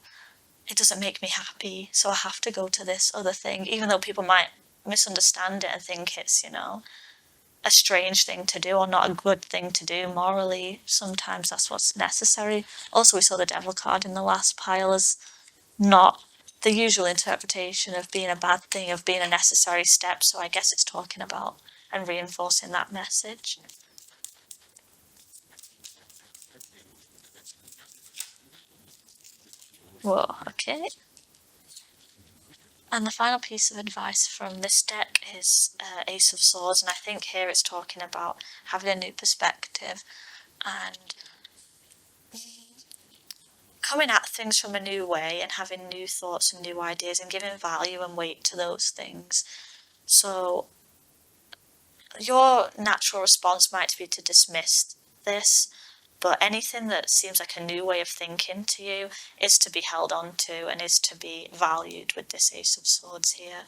it doesn't make me happy, so I have to go to this other thing, even though people might misunderstand it and think it's, a strange thing to do or not a good thing to do morally. Sometimes that's what's necessary. Also, we saw the Devil card in the last pile as not the usual interpretation of being a bad thing, of being a necessary step, so I guess it's talking about and reinforcing that message. Whoa, okay. And the final piece of advice from this deck is Ace of Swords, and I think here it's talking about having a new perspective and coming at things from a new way and having new thoughts and new ideas and giving value and weight to those things. So your natural response might be to dismiss this, but anything that seems like a new way of thinking to you is to be held on to and is to be valued with this Ace of Swords here.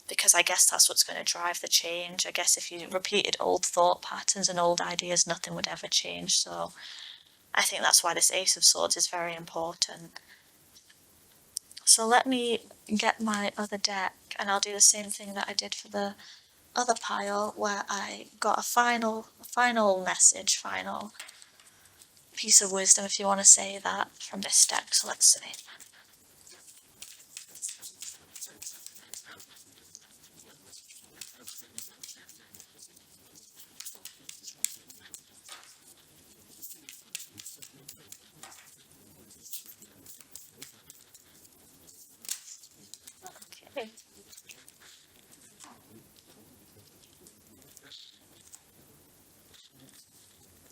Because I guess that's what's going to drive the change. I guess if you repeated old thought patterns and old ideas, nothing would ever change. So I think that's why this Ace of Swords is very important. So let me get my other deck and I'll do the same thing that I did for the other pile, where I got a final message, final piece of wisdom, if you want to say that, from this deck. So let's see. Okay.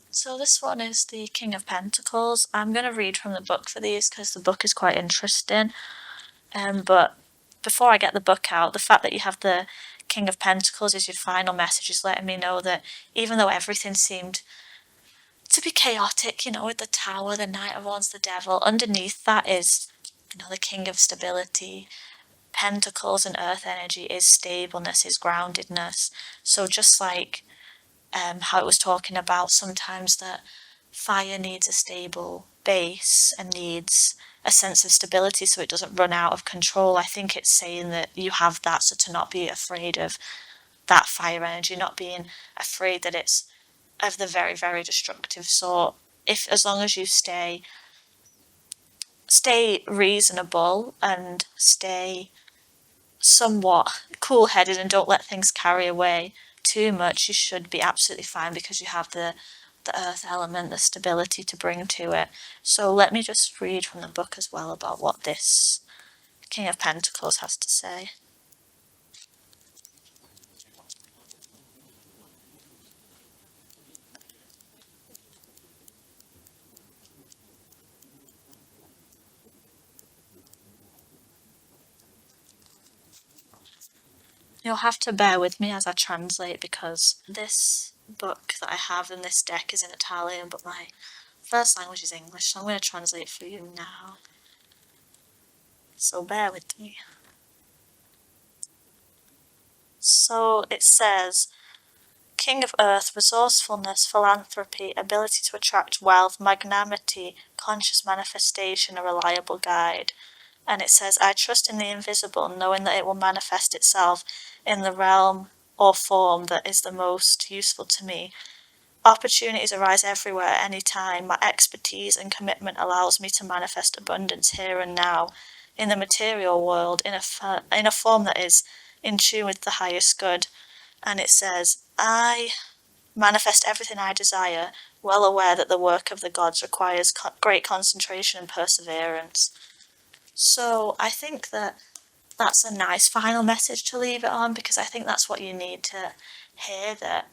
So this one is the King of Pentacles. I'm going to read from the book for these because the book is quite interesting. But before I get the book out, the fact that you have the King of Pentacles as your final message is letting me know that even though everything seemed to be chaotic, with the Tower, the Knight of Wands, the Devil, underneath that is, the King of Stability. Pentacles and earth energy is stableness, is groundedness. So just like how it was talking about sometimes that fire needs a stable base and needs a sense of stability so it doesn't run out of control, I think it's saying that you have that, so to not be afraid of that fire energy, not being afraid that it's of the very, very destructive sort. As long as you stay reasonable and stay somewhat cool-headed and don't let things carry away too much, you should be absolutely fine because you have the earth element, the stability to bring to it. So let me just read from the book as well about what this King of Pentacles has to say. You'll have to bear with me as I translate because this book that I have in this deck is in Italian, but my first language is English, so I'm going to translate for you now. So bear with me. So it says, King of Earth, resourcefulness, philanthropy, ability to attract wealth, magnanimity, conscious manifestation, a reliable guide. And it says, I trust in the invisible, knowing that it will manifest itself in the realm or form that is the most useful to me. Opportunities arise everywhere, anytime. My expertise and commitment allows me to manifest abundance here and now, in the material world, in a form that is in tune with the highest good. And it says, I manifest everything I desire, well aware that the work of the gods requires great concentration and perseverance. So I think that that's a nice final message to leave it on, because I think that's what you need to hear, that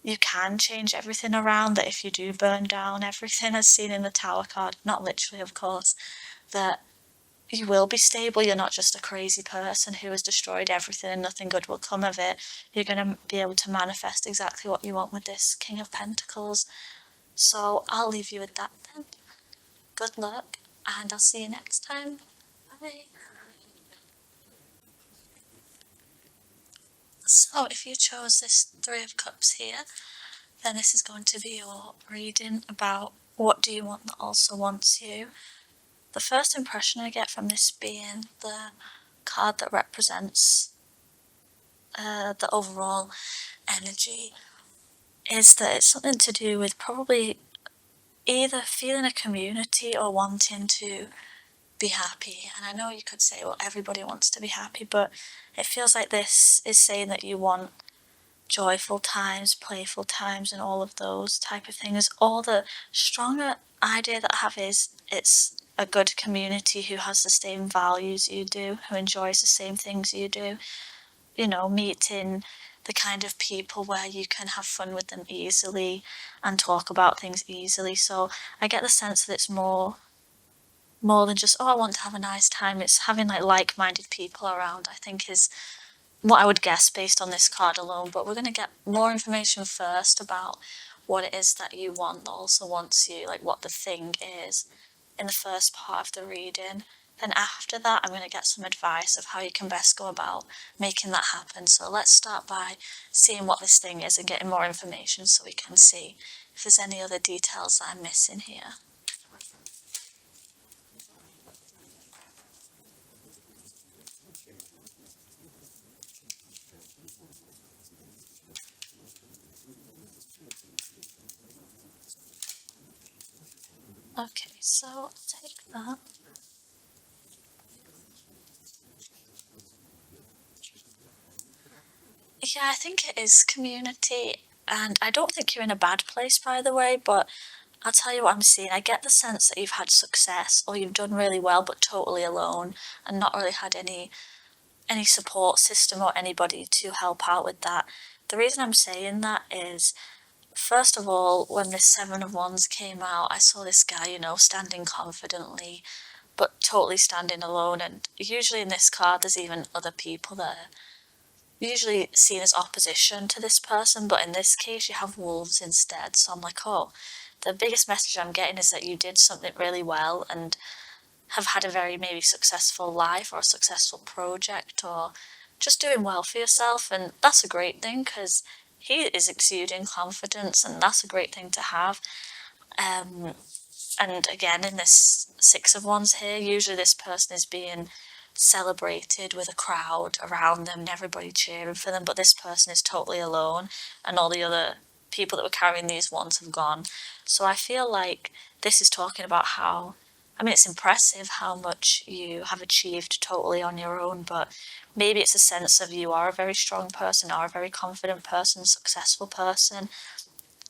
you can change everything around, that if you do burn down everything as seen in the Tower card, not literally of course, that you will be stable. You're not just a crazy person who has destroyed everything and nothing good will come of it. You're going to be able to manifest exactly what you want with this King of Pentacles. So I'll leave you with that then. Good luck, and I'll see you next time. Bye. So if you chose this Three of Cups here, then this is going to be your reading about what do you want that also wants you. The first impression I get from this being the card that represents the overall energy is that it's something to do with probably either feeling a community or wanting to be happy. And I know you could say, well, everybody wants to be happy, but it feels like this is saying that you want joyful times, playful times, and all of those type of things. Or the stronger idea that I have is it's a good community who has the same values you do, who enjoys the same things you do. You know, meeting the kind of people where you can have fun with them easily and talk about things easily. So I get the sense that it's more than just, oh, I want to have a nice time. It's having like-minded people around, I think, is what I would guess based on this card alone. But we're going to get more information first about what it is that you want that also wants you, like what the thing is, in the first part of the reading. Then after that, I'm going to get some advice of how you can best go about making that happen. So let's start by seeing what this thing is and getting more information so we can see if there's any other details that I'm missing here. Okay, so I'll take that. Yeah, I think it is community, and I don't think you're in a bad place, by the way, but I'll tell you what I'm seeing. I get the sense that you've had success or you've done really well but totally alone and not really had any support system or anybody to help out with that. The reason I'm saying that is, first of all, when this Seven of Wands came out, I saw this guy, you know, standing confidently but totally standing alone, and usually in this card there's even other people there usually seen as opposition to this person, but in this case you have wolves instead. So I'm like, oh, the biggest message I'm getting is that you did something really well and have had a very maybe successful life or a successful project or just doing well for yourself. And that's a great thing because he is exuding confidence and that's a great thing to have. And again, in this Six of Wands here, usually this person is being celebrated with a crowd around them and everybody cheering for them, but this person is totally alone and all the other people that were carrying these wands have gone. So I feel like this is talking about how I mean, it's impressive how much you have achieved totally on your own, but maybe it's a sense of you are a very strong person, are a very confident person, successful person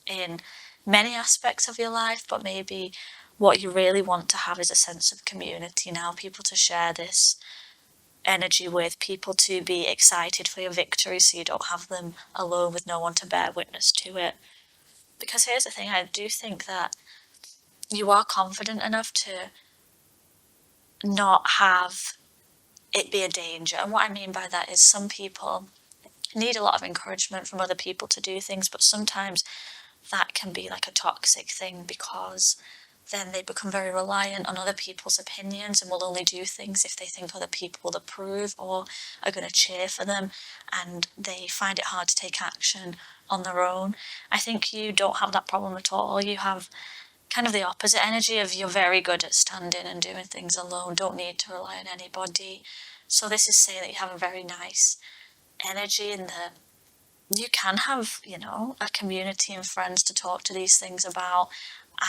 in many aspects of your life, but maybe what you really want to have is a sense of community now, people to share this energy with, people to be excited for your victory so you don't have them alone with no one to bear witness to it. Because here's the thing, I do think that you are confident enough to not have it be a danger. And what I mean by that is some people need a lot of encouragement from other people to do things, but sometimes that can be like a toxic thing because then they become very reliant on other people's opinions and will only do things if they think other people will approve or are going to cheer for them, and they find it hard to take action on their own. I think you don't have that problem at all. You have kind of the opposite energy of you're very good at standing and doing things alone, don't need to rely on anybody. So this is saying that you have a very nice energy in the you can have, a community and friends to talk to these things about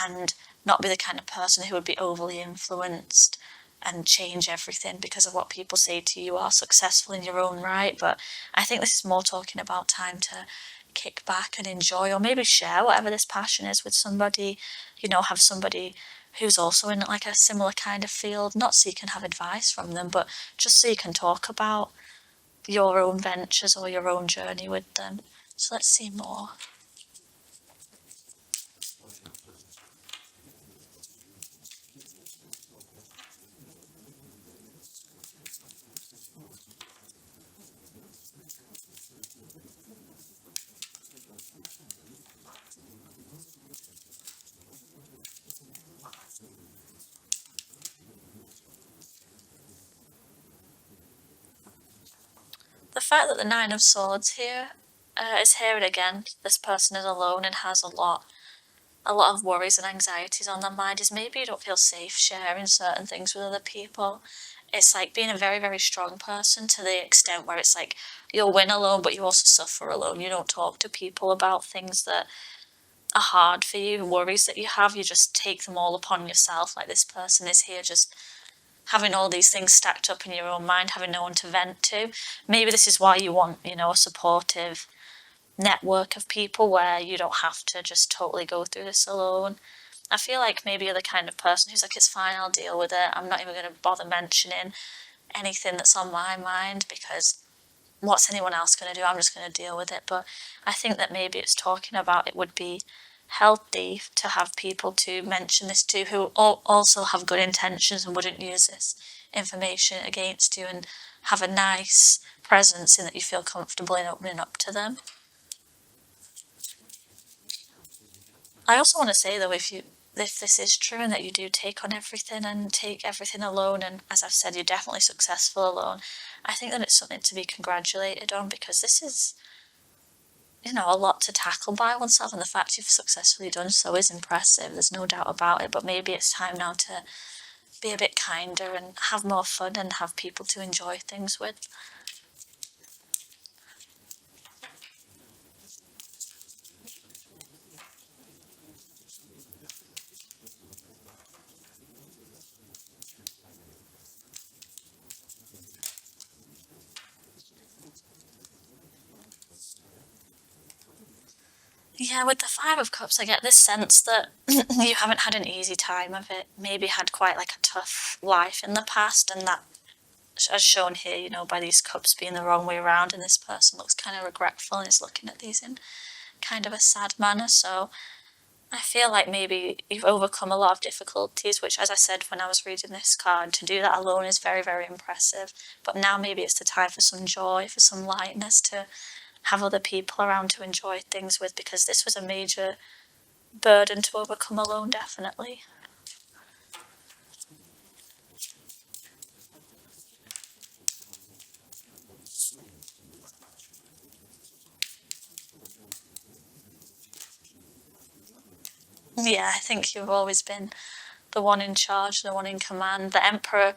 and not be the kind of person who would be overly influenced and change everything because of what people say to you. You are successful in your own right, but I think this is more talking about time to kick back and enjoy, or maybe share whatever this passion is with somebody, have somebody who's also in like a similar kind of field, not so you can have advice from them, but just so you can talk about your own ventures or your own journey with them. So let's see more. The fact that the Nine of Swords here is here and again, this person is alone and has a lot of worries and anxieties on their mind, is maybe you don't feel safe sharing certain things with other people. It's like being a very, very strong person to the extent where it's like you'll win alone, but you also suffer alone. You don't talk to people about things that are hard for you, worries that you have. You just take them all upon yourself. Like this person is here just having all these things stacked up in your own mind, having no one to vent to. Maybe this is why you want, a supportive network of people where you don't have to just totally go through this alone. I feel like maybe you're the kind of person who's like, it's fine, I'll deal with it. I'm not even going to bother mentioning anything that's on my mind because what's anyone else going to do? I'm just going to deal with it. But I think that maybe it's talking about it would be healthy to have people to mention this to who also have good intentions and wouldn't use this information against you, and have a nice presence in that you feel comfortable in opening up to them. I also want to say though, if this is true and that you do take on everything and take everything alone, and as I've said, you're definitely successful alone, I think that it's something to be congratulated on because this is, a lot to tackle by oneself, and the fact you've successfully done so is impressive. There's no doubt about it, but maybe it's time now to be a bit kinder and have more fun and have people to enjoy things with. Yeah, with the Five of Cups, I get this sense that you haven't had an easy time of it. Maybe had quite like a tough life in the past, and that, as shown here, by these cups being the wrong way around, and this person looks kind of regretful and is looking at these in kind of a sad manner. So I feel like maybe you've overcome a lot of difficulties, which, as I said when I was reading this card, to do that alone is very, very impressive. But now maybe it's the time for some joy, for some lightness, to have other people around to enjoy things with, because this was a major burden to overcome alone, definitely. Yeah, I think you've always been the one in charge, the one in command. The Emperor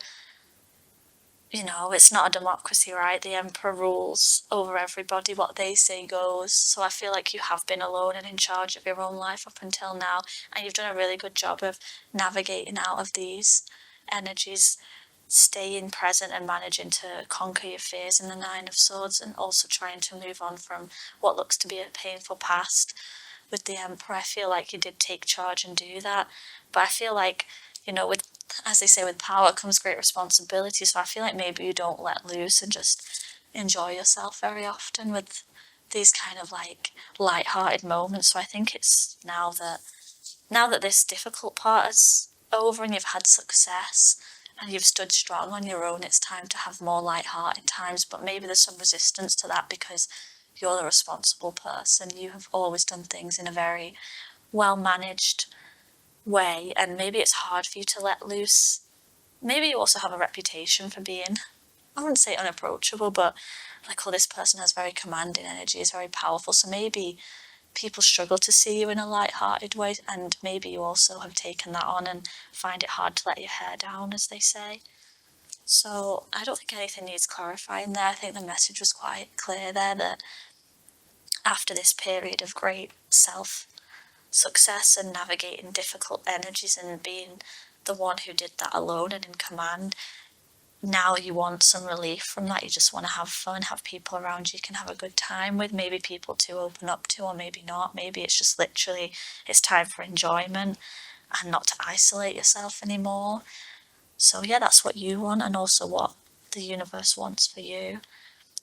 it's not a democracy, right? The emperor rules over everybody. What they say goes. So I feel like you have been alone and in charge of your own life up until now, and you've done a really good job of navigating out of these energies, staying present and managing to conquer your fears in the Nine of Swords, and also trying to move on from what looks to be a painful past. With the Emperor, I feel like you did take charge and do that, but I feel like, with, as they say, with power comes great responsibility. So I feel like maybe you don't let loose and just enjoy yourself very often with these kind of like light-hearted moments. So I think it's now that this difficult part is over and you've had success and you've stood strong on your own, it's time to have more light-hearted times. But maybe there's some resistance to that because you're the responsible person. You have always done things in a very well managed way, and maybe it's hard for you to let loose. Maybe you also have a reputation for being, I wouldn't say unapproachable, but like, oh, this person has very commanding energy, is very powerful. So maybe people struggle to see you in a light-hearted way, and maybe you also have taken that on and find it hard to let your hair down, as they say. So I don't think anything needs clarifying there. I think the message was quite clear there that after this period of great self success and navigating difficult energies and being the one who did that alone and in command, now you want some relief from that. You just want to have fun, have people around you can have a good time with, maybe people to open up to, or maybe not. Maybe it's just literally it's time for enjoyment and not to isolate yourself anymore. So yeah, that's what you want, and also what the universe wants for you.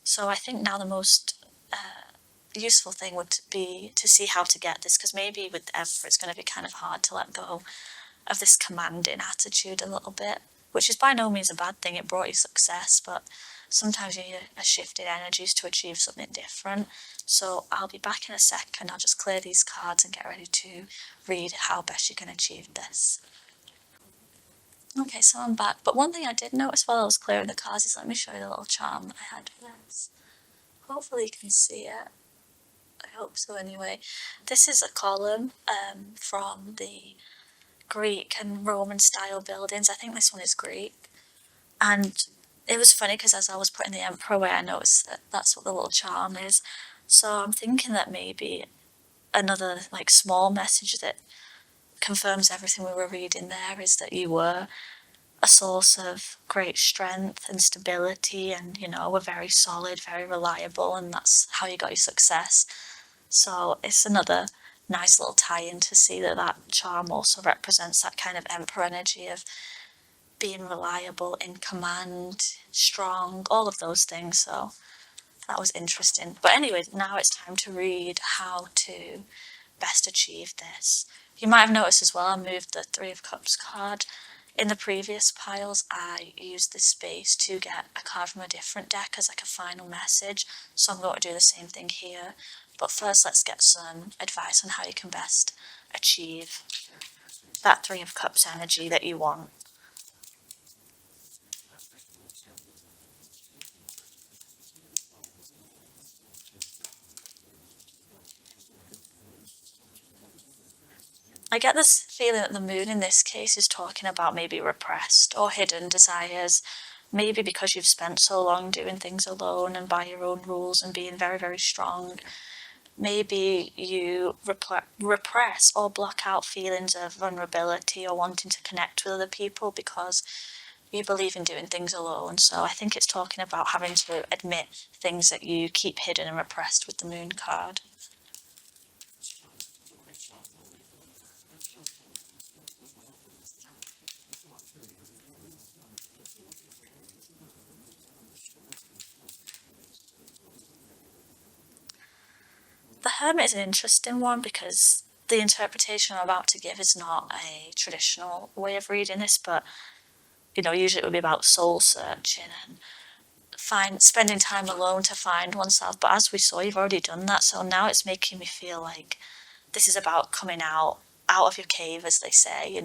So I think now the most useful thing would be to see how to get this, because maybe with the Emperor it's going to be kind of hard to let go of this commanding attitude a little bit, which is by no means a bad thing. It brought you success, but sometimes you need a shift in energies to achieve something different. So I'll be back in a second. I'll just clear these cards and get ready to read how best you can achieve this. Okay, so I'm back. But one thing I did notice while I was clearing the cards is, let me show you the little charm that I had for this. Hopefully you can see it. I hope so anyway. This is a column from the Greek and Roman style buildings. I think this one is Greek. And it was funny because as I was putting the Emperor away, I noticed that that's what the little charm is. So I'm thinking that maybe another like small message that confirms everything we were reading there is that you were a source of great strength and stability, and were very solid, very reliable, and that's how you got your success. So it's another nice little tie-in to see that that charm also represents that kind of Emperor energy of being reliable, in command, strong, all of those things. So that was interesting. But anyway, now it's time to read how to best achieve this. You might have noticed as well, I moved the Three of Cups card. In the previous piles, I used this space to get a card from a different deck as like a final message. So I'm going to do the same thing here. But first, let's get some advice on how you can best achieve that Three of Cups energy that you want. I get this feeling that the moon in this case is talking about maybe repressed or hidden desires, maybe because you've spent so long doing things alone and by your own rules and being very, very strong. Maybe you repress or block out feelings of vulnerability or wanting to connect with other people because you believe in doing things alone. So I think it's talking about having to admit things that you keep hidden and repressed with the moon card. The Hermit is an interesting one because the interpretation I'm about to give is not a traditional way of reading this, but usually it would be about soul searching and spending time alone to find oneself. But as we saw, you've already done that, so now it's making me feel like this is about coming out of your cave, as they say.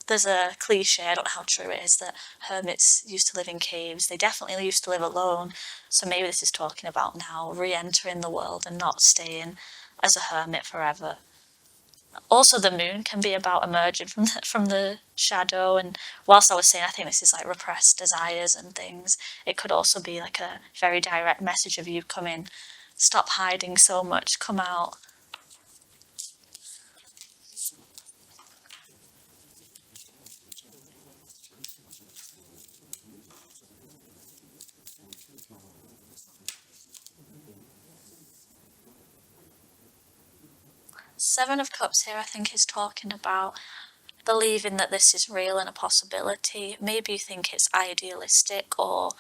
There's a cliche, I don't know how true it is, that hermits used to live in caves. They definitely used to live alone. So maybe this is talking about now re-entering the world and not staying as a hermit forever. Also, the moon can be about emerging from the shadow. And whilst I was saying I think this is like repressed desires and things, it could also be like a very direct message of you coming, stop hiding so much, come out. Seven of Cups here, I think, is talking about believing that this is real and a possibility. Maybe you think it's idealistic or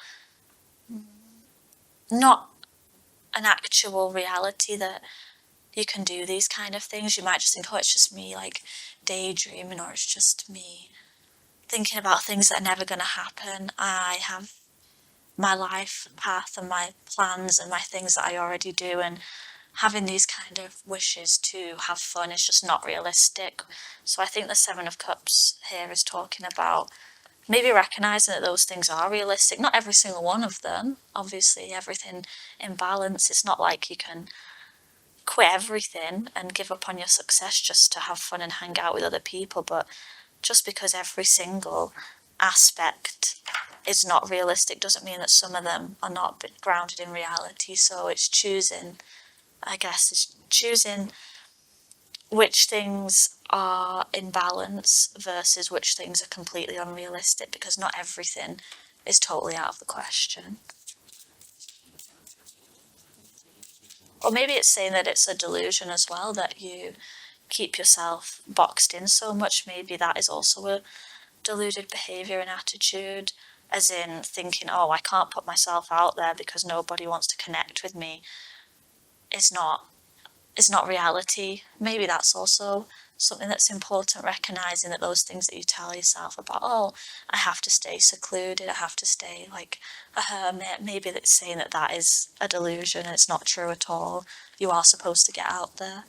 not an actual reality that you can do these kind of things. You might just think, oh, it's just me like daydreaming, or it's just me thinking about things that are never going to happen. I have my life path and my plans and my things that I already do, and having these kind of wishes to have fun is just not realistic. So I think the Seven of Cups here is talking about maybe recognizing that those things are realistic. Not every single one of them. Obviously, everything in balance. It's not like you can quit everything and give up on your success just to have fun and hang out with other people, but just because every single aspect is not realistic doesn't mean that some of them are not grounded in reality. So it's choosing, I guess, it's choosing which things are in balance versus which things are completely unrealistic, because not everything is totally out of the question. Or maybe it's saying that it's a delusion as well, that you keep yourself boxed in so much. Maybe that is also a deluded behavior and attitude, as in thinking, oh, I can't put myself out there because nobody wants to connect with me, is not reality. Maybe that's also something that's important, recognizing that those things that you tell yourself about, oh, I have to stay secluded, I have to stay like a hermit, maybe that's saying that that is a delusion and it's not true at all. You are supposed to get out there.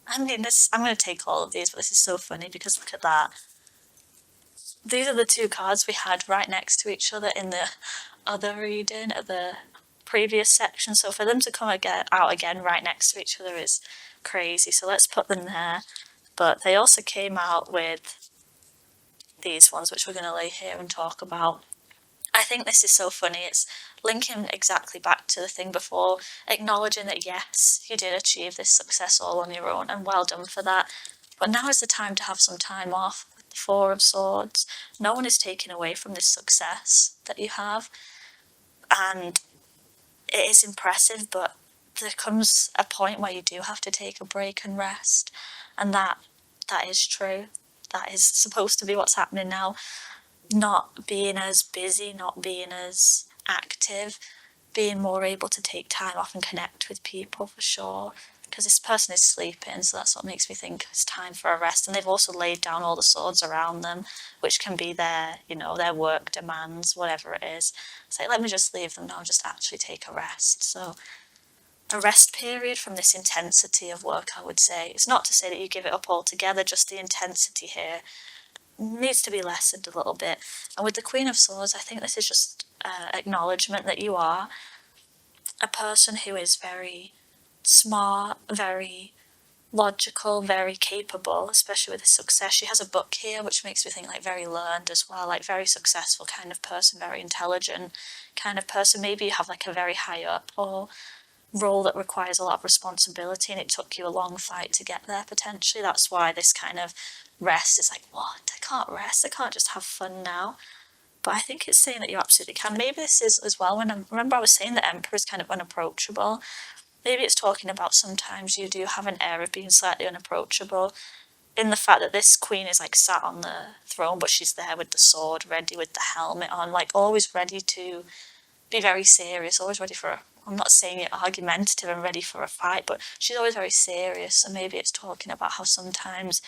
I mean, this, I'm going to take all of these, but this is so funny because look at that. These are the two cards we had right next to each other in the other reading of the previous section. So for them to come out again right next to each other is crazy. So let's put them there. But they also came out with these ones, which we're going to lay here and talk about. I think this is so funny. It's linking exactly back to the thing before, acknowledging that yes, you did achieve this success all on your own, and well done for that. But now is the time to have some time off with the Four of Swords. No one is taking away from this success that you have, and it is impressive, but there comes a point where you do have to take a break and rest, and that is true. That is supposed to be what's happening now. Not being as busy, not being as active, being more able to take time off and connect with people for sure. Because this person is sleeping, so that's what makes me think it's time for a rest. And they've also laid down all the swords around them, which can be their, their work demands, whatever it is. It's like, let me just leave them now and just actually take a rest. So a rest period from this intensity of work, I would say. It's not to say that you give it up altogether, just the intensity here needs to be lessened a little bit. And with the Queen of Swords, I think this is just acknowledgement that you are a person who is very smart, very logical, very capable, especially with the success. She has a book here, which makes me think like very learned as well, like very successful kind of person, very intelligent kind of person. Maybe you have like a very high up or role that requires a lot of responsibility, and it took you a long fight to get there potentially. That's why this kind of rest is like, what? I can't rest. I can't just have fun now. But I think it's saying that you absolutely can. Maybe this is as well when remember I was saying the Emperor is kind of unapproachable. Maybe it's talking about sometimes you do have an air of being slightly unapproachable in the fact that this queen is like sat on the throne, but she's there with the sword, ready with the helmet on, like always ready to be very serious, always ready for I'm not saying it argumentative and ready for a fight, but she's always very serious. And maybe it's talking about how sometimes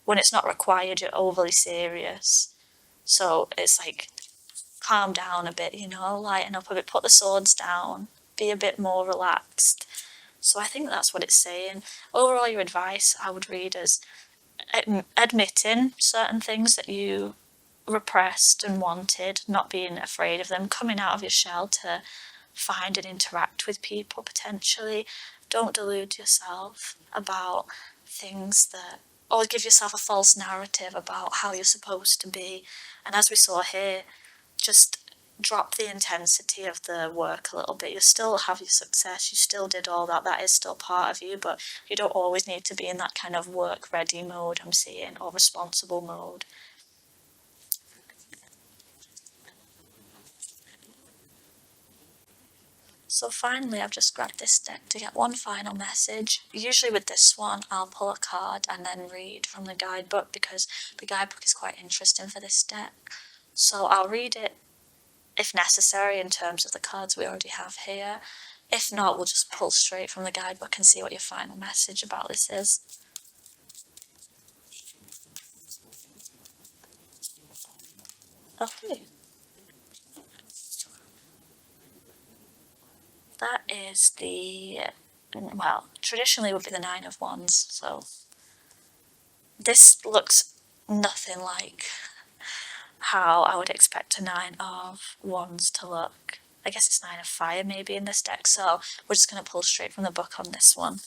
when it's not required, you're overly serious. So it's like, calm down a bit, lighten up a bit, put the swords down, be a bit more relaxed. So I think that's what it's saying. Overall, your advice I would read as admitting certain things that you repressed and wanted, not being afraid of them, coming out of your shell to find and interact with people potentially. Don't delude yourself about things that, or give yourself a false narrative about how you're supposed to be. And as we saw here, just drop the intensity of the work a little bit. You still have your success, you still did all that, that is still part of you, but you don't always need to be in that kind of work ready mode, I'm seeing, or responsible mode. So finally, I've just grabbed this deck to get one final message. Usually with this one, I'll pull a card and then read from the guidebook because the guidebook is quite interesting for this deck. So I'll read it if necessary in terms of the cards we already have here. If not, we'll just pull straight from the guidebook and see what your final message about this is. Okay. That is the, well, traditionally would be the Nine of Wands, so this looks nothing like how I would expect a Nine of Wands to look. I guess it's Nine of Fire maybe in this deck, so we're just going to pull straight from the book on this one.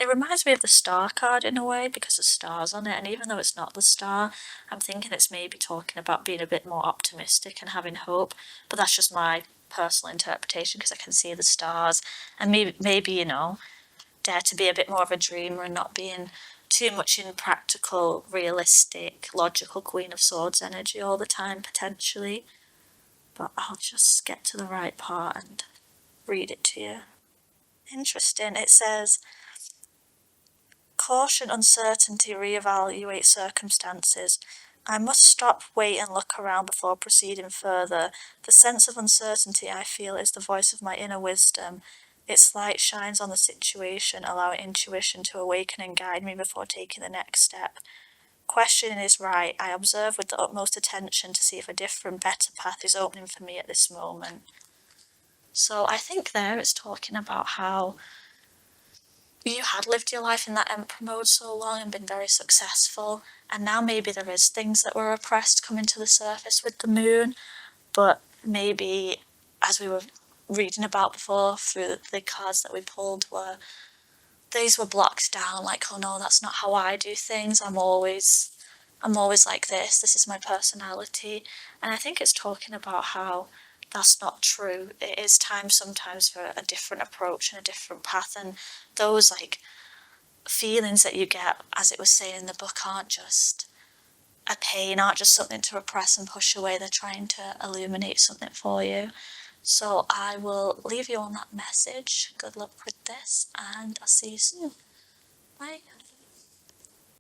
It reminds me of the Star card in a way because the star's on it, and even though it's not the star, I'm thinking it's maybe talking about being a bit more optimistic and having hope, but that's just my personal interpretation because I can see the stars, and maybe, you know, dare to be a bit more of a dreamer and not being too much in practical, realistic, logical Queen of Swords energy all the time, potentially. But I'll just get to the right part and read it to you. Interesting. It says, caution, uncertainty, reevaluate circumstances. I must stop, wait, and look around before proceeding further. The sense of uncertainty I feel is the voice of my inner wisdom. Its light shines on the situation, allowing intuition to awaken and guide me before taking the next step. Questioning is right. I observe with the utmost attention to see if a different, better path is opening for me at this moment. So I think there it's talking about how you had lived your life in that emperor mode so long and been very successful, and now maybe there is things that were repressed coming to the surface with the moon, but maybe, as we were reading about before through the cards that we pulled, were these were blocked down, like, oh no, that's not how I do things, I'm always like this is my personality. And I think it's talking about how that's not true. It is time sometimes for a different approach and a different path, and those like feelings that you get, as it was saying in the book, aren't just a pain, aren't just something to repress and push away. They're trying to illuminate something for you. So I will leave you on that message. Good luck with this, and I'll see you soon. Bye.